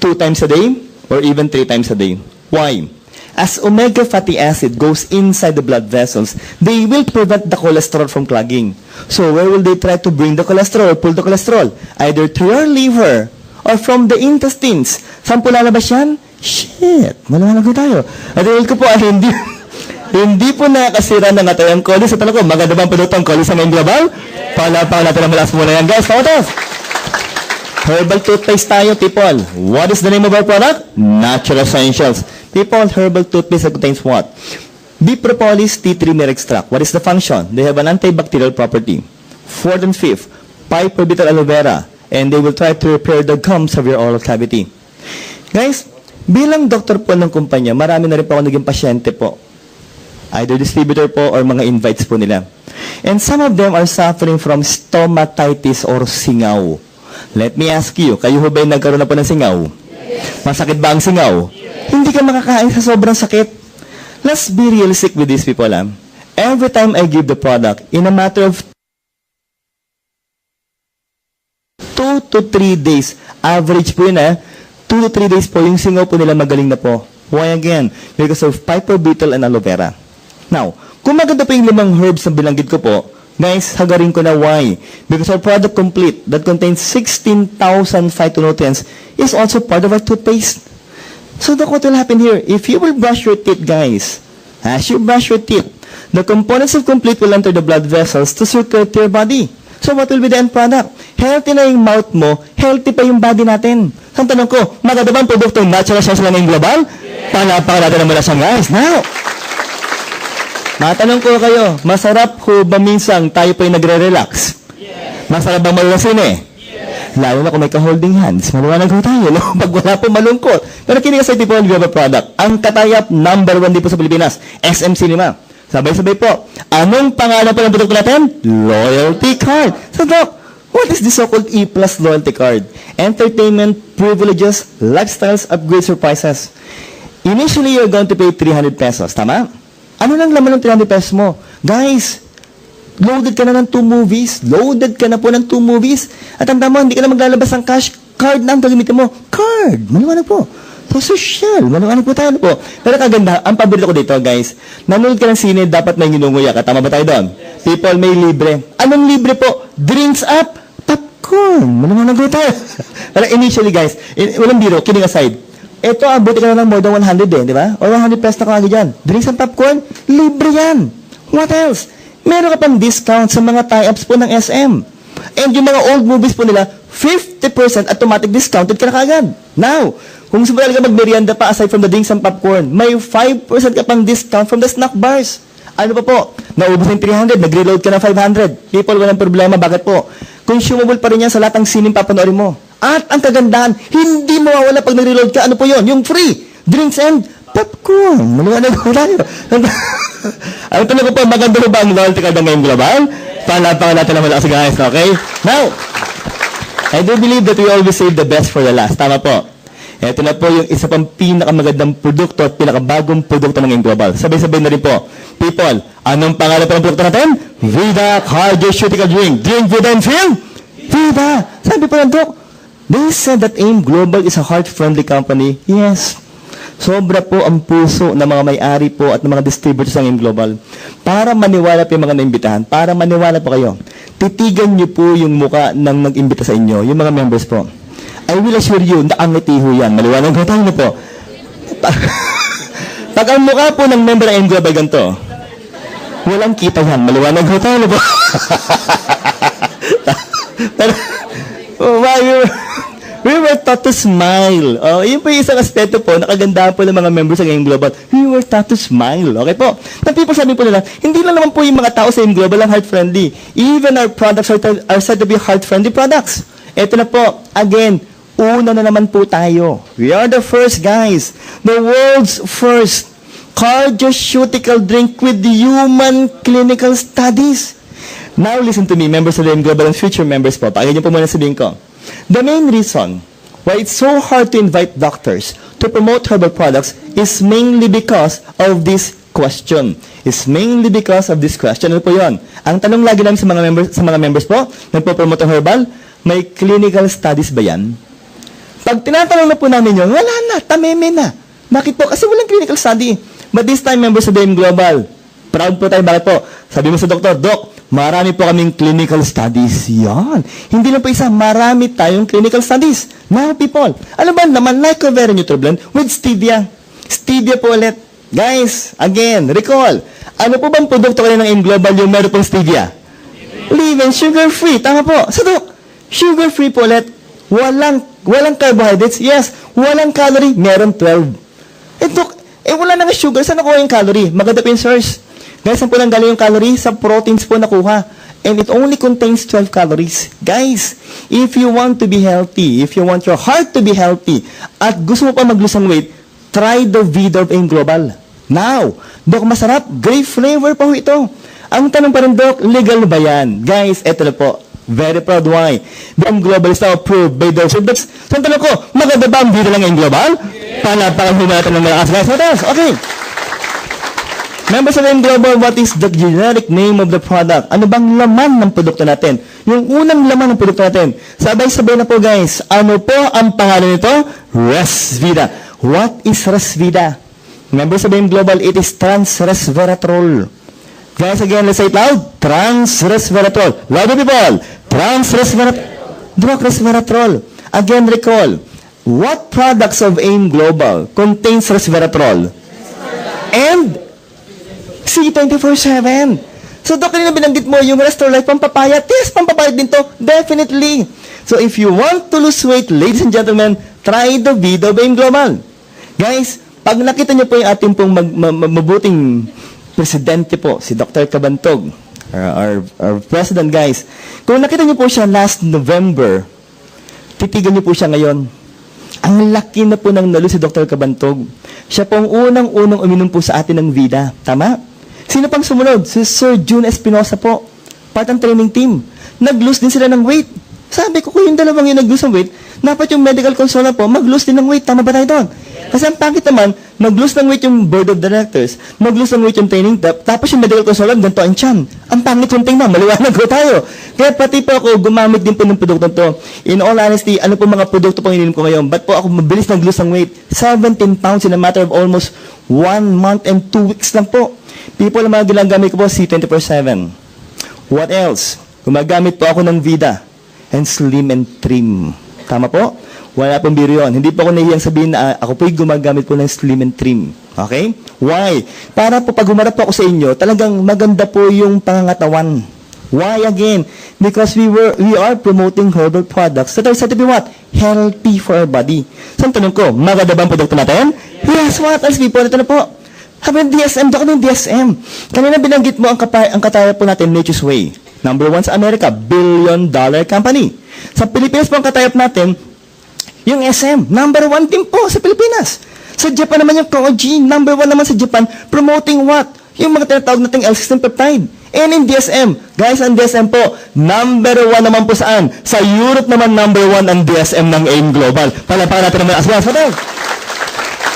2 times a day, or even 3 times a day. Why? As omega fatty acid goes inside the blood vessels, they will prevent the cholesterol from clogging. So where will they try to bring the cholesterol, pull the cholesterol? Either through your liver or from the intestines. Saan po lalabas yan? Shit! Malaman ko tayo. At ko po, hindi po nakasira ng atayang Colidus. Sa tanong ko, maganda bang produktong Colidus sa ngayong global? Palapakan natin ang malas muna yan, guys. Kamutos! Herbal toothpaste tayo, people. What is the name of our product? Natural Essentials. People, herbal toothpaste that contains what? Deep propolis tea tree mere extract. What is the function? They have an antibacterial property. 4th and 5th, piperbital aloe vera. And they will try to repair the gums of your oral cavity. Guys, bilang doktor po ng kumpanya, marami na rin po ako naging pasyente po. Either distributor po or mga invites po nila. And some of them are suffering from stomatitis or singaw. Let me ask you, kayo ho ba'y nagkaroon na po ng singaw? Yes. Masakit ba ang singaw? Yes. Hindi ka makakain sa sobrang sakit. Let's be realistic with these people. Every time I give the product, in a matter of 2 to 3 days, average po yun 2 to 3 days po, yung singaw po nila magaling na po. Why again? Because of piperbital and aloe vera. Now, kung maganda po yung 5 herbs na bilanggit ko po, guys, hagarin ko na why. Because our product complete that contains 16,000 phytonutrients is also part of our toothpaste. So look what will happen here. If you will brush your teeth, guys, as you brush your teeth, the components of complete will enter the blood vessels to circulate to your body. So what will be the end product? Healthy na yung mouth mo, healthy pa yung body natin. Ang tanong ko, maganda ba ang produktong natural science lang ng global? Yes. Palapakan natin ang malasang, guys. Now, matanong ko kayo, masarap ho ba minsang tayo po'y nagre-relax? Yes. Masarap ba malasin Yes. Lalo na kung may ka-holding hands. Maluwanag ho tayo, no? Pag wala po malungkot. Pero kinig sa tipo ng global product. Ang katayap, number 1 dito sa Pilipinas, SM Cinema. Sabay-sabay po. Anong pangalan po ng produkto natin? Loyalty Card. So, Doc, what is the so-called E+ Loyalty Card? Entertainment, privileges, lifestyles, upgrade surprises. Initially, you're going to pay 300 pesos. Tama? Ano lang laman ng 300 pesos mo? Guys, loaded ka na ng 2 movies. Loaded ka na po ng 2 movies. At tanda mo, hindi ka na maglalabas ng cash. Card na ang gagamitin mo. Card! Maliwanag po. So, social. Maliwanag po tayo po. Pero kaganda, ang paborito ko dito, guys. Nanood ka ng sine, dapat may ginunguya ka. Tama ba tayo doon? Yes. People, may libre. Anong libre po? Drinks up, popcorn. Maliwanag po tayo. Pero initially, guys, walang biro, kidding aside. Ito, abuti ka na ng more than 100 di ba? Or 100 pesos na kagad dyan. Drinks and popcorn, libre yan. What else? Meron ka pang discount sa mga tie-ups po ng SM. And yung mga old movies po nila, 50% automatic discounted ka na kagad. Now, kung gusto mo talaga magmerienda pa aside from the drinks and popcorn, may 5% ka pang discount from the snack bars. Ano pa po? Naubos ng 300, nag-reload ka na 500. People, walang problema. Bakit po? Consumable pa rin yan sa lahat ng sining papanoorin mo. At ang kagandahan, hindi mawawala pag nag-reload ka. Ano po yun? Yung free drinks and popcorn. Maliwanag ko tayo. Ang tanong ko po, maganda ba ang loyalty card ng ngayong global? Palapakan natin ang malakas, guys. Okay? Now, I do believe that we always save the best for the last. Tama po. Ito na po yung isa pang pinakamagandang produkto at pinakabagong produkto ng AIM Global. Sabay-sabay na rin po. People, anong pangalan po ng produkto natin? Vida Cardioceutical Drink. Drink Vida and feel Vida. Sabi po ng Doc, they said that AIM Global is a heart-friendly company. Yes. Sobra po ang puso ng mga may-ari po at ng mga distributors ng AIM Global. Para maniwala po yung mga naimbitahan, para maniwala po kayo, titigan niyo po yung muka ng nag-imbita sa inyo, yung mga members po. I will assure you, nakangiti ho yan. Maliwanag ho tayo na po. Pag ang mukha po ng member ng AIM Global ganito, walang kita yan. Maliwanag ho tayo na po. We were taught to smile. Yun po yung isang aspeto po, nakaganda po ng mga members ng AIM Global. We were taught to smile. Okay po? Na people sabi po nila, hindi lang naman po yung mga tao sa AIM Global ang heart-friendly. Even our products are said to be heart-friendly products. Ito na po, again, una na naman po tayo. We are the first guys. The world's first cardioceutical drink with human clinical studies. Now listen to me, members of the AIM Global and future members po. Pakinggan niyo po muna sabihin ko. The main reason why it's so hard to invite doctors to promote herbal products is mainly because of this question. It's mainly because of this question. Ano po yun? Ang tanong lagi namin sa mga members po, nagpo-promote ng herbal, may clinical studies ba yan? Pag tinatanong na po namin yun, wala na, tameme na. Bakit po? Kasi walang clinical study. But this time, members of the AIM Global, proud po tayo. Bakit po? Sabi mo sa doktor, Doc, marami po kaming clinical studies. Yan. Hindi lang po isa, marami tayong clinical studies. Now, people, ano ba naman, like a very Nutriblend with stevia. Stevia po ulit. Guys, again, recall, ano po bang produkto kayo ng AIM Global yung meron pong stevia? Live and sugar-free. Tama po. So, Doc, sugar-free po ulit. Walang carbohydrates. Yes. Walang calorie. Meron 12. Doc, wala na nga sugar. Saan nakuha yung calorie? Maganda po yung source. Guys, saan po nang galing yung calorie? Sa proteins po nakuha. And it only contains 12 calories. Guys, if you want to be healthy, if you want your heart to be healthy, at gusto mo pa mag-lose ng weight, try the Vida of AIM Global. Now, Doc, masarap. Grape flavor pa ho ito. Ang tanong pa rin, Doc, legal ba yan? Guys, eto na po. Very proud. Why? The AIM Global is now approved by the That's, so ang tanong ko, maganda ba ang Vida ng AIM Global? Palapakan ho natin ng malakas. Guys, what else? Okay. Members of AIM Global, what is the generic name of the product? Ano bang laman ng produkto natin? Yung unang laman ng produkto natin. Sabay-sabay na po, guys. Ano po ang pangalan nito? Resvida. What is Resvida? Members of AIM Global, it is trans-resveratrol. Guys, again, let's say it loud. Trans-resveratrol. Louder, people. Trans-resveratrol. Drug resveratrol. Again, recall. What products of AIM Global contains resveratrol? And C24/7. So, Doc, kanina binanggit mo yung Restore Life pampapayat. Yes, pampapayat din to. Definitely. So, if you want to lose weight, ladies and gentlemen, try the Vida of AIM Global. Guys, pag nakita niyo po yung ating pong mabuting presidente po, si Dr. Cabantog, our president, guys. Kung nakita niyo po siya last November, titigan niyo po siya ngayon. Ang laki na po ng nalo si Dr. Cabantog. Siya po ang unang-unang uminom po sa atin ng Vida. Tama? Sino pang sumunod? Si Sir June Espinosa po. Part ng training team. Nag-lose din sila ng weight. Sabi ko, kung yung dalawang yung nag-lose ng weight, dapat yung medical consultant po, mag-lose din ng weight. Tama ba tayo doon? Kasi ang pangit naman, mag-lose ng weight yung board of directors, mag-lose ng weight yung training staff, tapos yung medical consultant, ganito ang tiyan. Ang pangit yung tingnan, maliwanag ko tayo. Kaya pati po ako, gumamit din po ng produkto to. In all honesty, ano po mga produkto pong ininom ko ngayon? Ba't po ako mabilis nag-lose ng weight? 17 pounds in a matter of almost 1 month and 2 weeks lang po. People, ang mga ginagamit ko po, C24/7. What else? Gumagamit po ako ng Vida and Slim and Trim. Tama po? Wala pong biro yun. Hindi po ako nahihiyang sabihin na ako po'y gumagamit po ng Slim and Trim. Okay? Why? Para po pag humarap po ako sa inyo, talagang maganda po yung pangangatawan. Why again? Because we are promoting herbal products that are said to be what? Healthy for our body. So, ang tanong ko, maganda ba ang produkto natin? Yes, what else people? Ito na po. Habi ng DSM, doon ng DSM. Kanina binanggit mo ang kataya po natin, Nature's Way. Number 1 sa Amerika, billion-dollar company. Sa Pilipinas po ang katayap natin, yung SM, number 1 din po sa Pilipinas. Sa Japan naman yung Koji, number 1 naman sa Japan, promoting what? Yung mga tinatawag nating L16 peptide. And in DSM, guys, ang DSM po, number 1 naman po saan? Sa Europe naman, number 1 ang DSM ng AIM Global. Palapakan natin naman as well. So,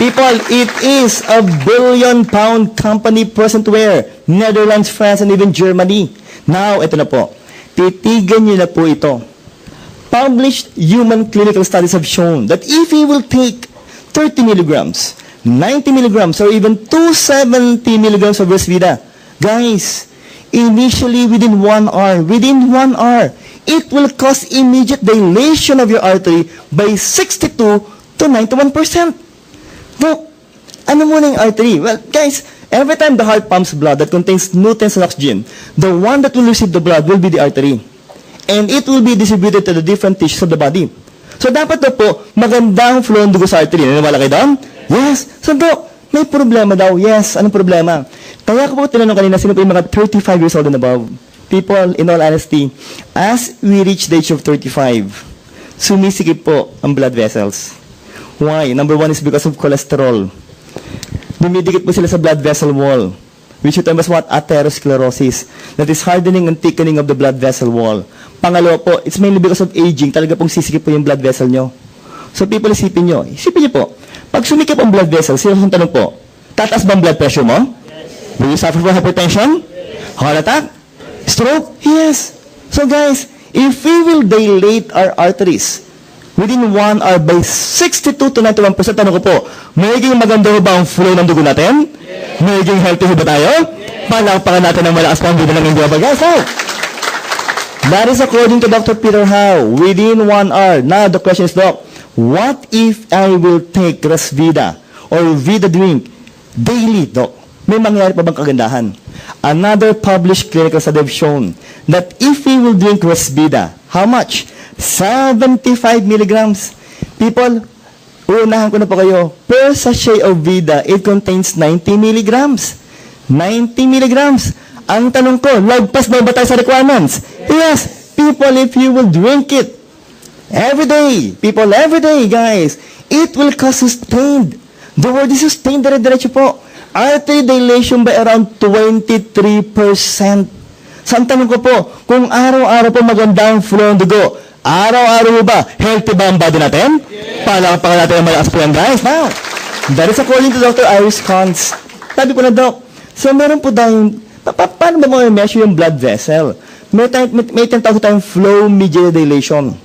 people, it is a billion-pound company present where? Netherlands, France, and even Germany. Now, ito na po. Titigan nyo na po ito. Published human clinical studies have shown that if we will take 30 milligrams, 90 milligrams, or even 270 milligrams of Resvida, guys, initially within 1 hour, it will cause immediate dilation of your artery by 62 to 91%. Now, ano muna yung artery? Well, guys, every time the heart pumps blood that contains nutrients and oxygen, the one that will receive the blood will be the artery. And it will be distributed to the different tissues of the body. So, dapat na po, magandang flow ng dugo sa artery. Naniniwala kayo doon? Yes. So, may problema daw. Yes. Anong problema? Kaya ko po tinanong kanina, sino po yung mga 35 years old and above? People, in all honesty, as we reach the age of 35, sumisikip po ang blood vessels. Why? Number 1 is because of cholesterol. Dumidikit po sila sa blood vessel wall, which you term as what? Atherosclerosis. That is hardening and thickening of the blood vessel wall. Pangalawa po, it's mainly because of aging. Talaga pong sisikip po yung blood vessel nyo. So people, isipin nyo po, pag sumikip ang blood vessel, sino ang tanong po? Tataas ba ang blood pressure mo? Yes. Will you suffer from hypertension? Yes. Heart attack? Stroke? Yes. So guys, if we will dilate our arteries within 1 hour by 62 to 91%, tanong ko po, magiging maganda ba ang flow ng dugo natin? Yes. Magiging healthy ba tayo? Yes. Palakpakan natin ng malakas pang bida ng global. Guys, how? That is according to Dr. Peter Howe, within 1 hour. Now, the question is, Doc, what if I will take Resvida or Vida drink daily, Doc? May mangyari pa bang kagandahan? Another published clinical study have shown that if we will drink Resvida, how much? 75 milligrams. People, unahan ko na po kayo, per sachet of Vida, it contains 90 milligrams. 90 milligrams. Ang tanong ko, lagpas na ba tayo sa requirements? Yes, people, if you will drink it every day, people, every day, guys, it will cause sustained. The word is sustained, dire-diretso po. Artery dilation by around 23%. So, ang tanong ko po, kung araw-araw po maganda ang flow ng dugo, araw-araw ba, healthy ba ang body natin? Yeah. Palakpakan natin ang malakas po yan, guys. Now, that is according to Dr. Iris Kons. Sabi po na, Doc, so meron po tayong, paano ba mga measure yung blood vessel? May tinatawag tayong flow-mediated dilation.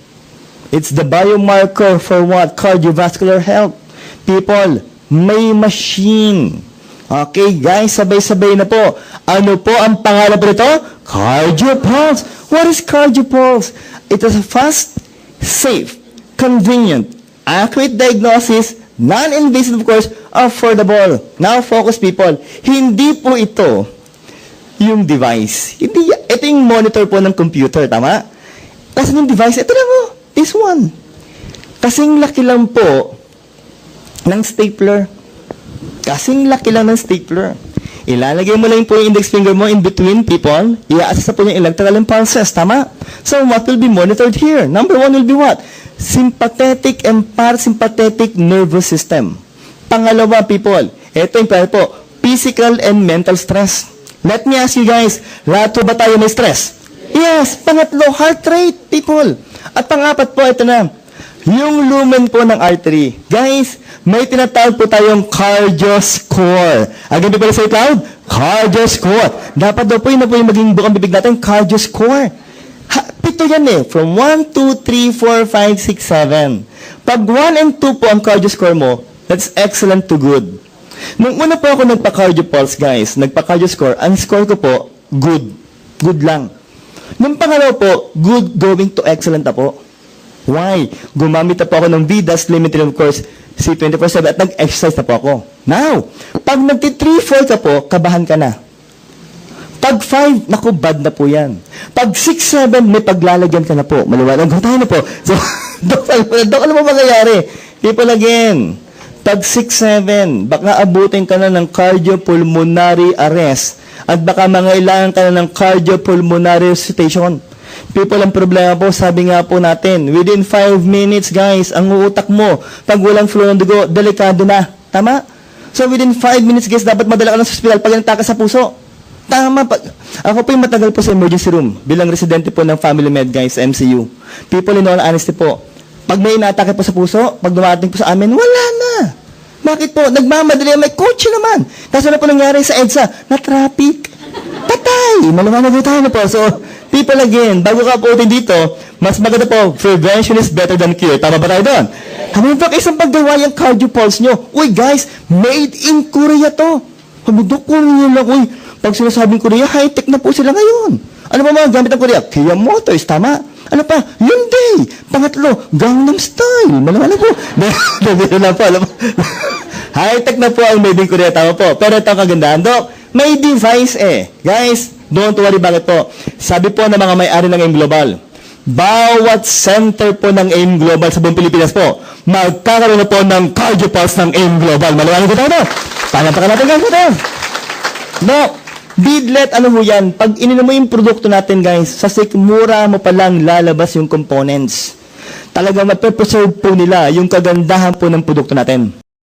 It's the biomarker for what? Cardiovascular health. People, may machine. Okay, guys, sabay-sabay na po. Ano po ang pangalan po nito? CardioPulse. What is CardioPulse? It is a fast, safe, convenient, accurate diagnosis, non-invasive, of course, affordable. Now, focus, people. Hindi po ito yung device. Ito yung monitor po ng computer, tama? Kasi yung device, ito lang po. This one. Kasing laki lang po ng stapler. Kasing laki lang ng stapler. Ilalagay mo lang po yung index finger mo in between, people. I-assess po yung electrical impulses, tama? So, what will be monitored here? Number 1 will be what? Sympathetic and parasympathetic nervous system. Pangalawa, people, ito yung po, physical and mental stress. Let me ask you guys, lahat ba tayo may stress? Yes. Pangatlo, heart rate, people. At pangapat po, ito na, yung lumen po ng artery. Guys, may tinatawag po tayong cardio score. Again, people say it loud, cardio score. Dapat daw po yun na po yung maging bukang bibig natin, cardio score. Pito yan eh. From 1, 2, 3, 4, 5, 6, 7. Pag 1 and 2 po ang cardio score mo, that's excellent to good. Nung una po ako nagpa-cardio pulse, guys, nagpa-cardio score, ang score ko po, good. Good lang. Nung pangalaw po, good going to excellent na po. Why? Gumamit na po ako ng Vidas Limited, of course, C24/7 at nag-exercise na po ako. Now, pag nagti-3-4 ka po, kabahan ka na. Pag 5, naku, bad na po yan. Pag 6-7, may paglalagyan ka na po. Maliwanag ko tayo na po. So, Dok, ano ba mangyayari? People again. Pag 6-7, baka abutin ka na ng cardiopulmonary arrest at baka mangailangan ka na ng cardiopulmonary resuscitation. People, ang problema po, sabi nga po natin, within 5 minutes, guys, ang uutak mo, pag walang flow ng dugo, delikado na. Tama? So within 5 minutes, guys, dapat madala ka lang sa ospital pag inatake sa puso. Tama. Ako po yung matagal po sa emergency room bilang residente po ng Family Med, guys, MCU. People in all honesty po, pag may inatake po sa puso, pag dumating po sa amin, wala na. Bakit po? Nagmamadali, may kotse naman. Kaso na po nangyari sa EDSA, na-traffic. Patay! Malaman na tayo na po. So, people again, bago ka po dito, mas maganda po, prevention is better than cure. Tama ba tayo doon? Hamin po isang paggawa yung cardio pulse nyo. Uy guys, made in Korea to. Hamin po, Korea lang. Uy, pag sinasabing Korea, high-tech na po sila ngayon. Ano ba mga gamit ng Korea? Kia Motors, tama? Ano pa? Hyundai. Pangatlo, Gangnam Style. Malaman na po. Dito na po, alam mo. High-tech na po ang made in Korea, tama po. Pero ito ang kagandahan, Dok. May device Guys, don't worry, bakit po? Sabi po ng mga may-ari ng AIM Global, bawat center po ng AIM Global sa buong Pilipinas po, magkakaroon na po ng cardio pulse ng AIM Global. Malaman ko tayo, no? Panapakan natin, guys, ito. No, Bidlet, ano ho yan? Pag ininom mo yung produkto natin, guys, sa sikmura mo palang lalabas yung components. Talagang mape-preserve po nila yung kagandahan po ng produkto natin.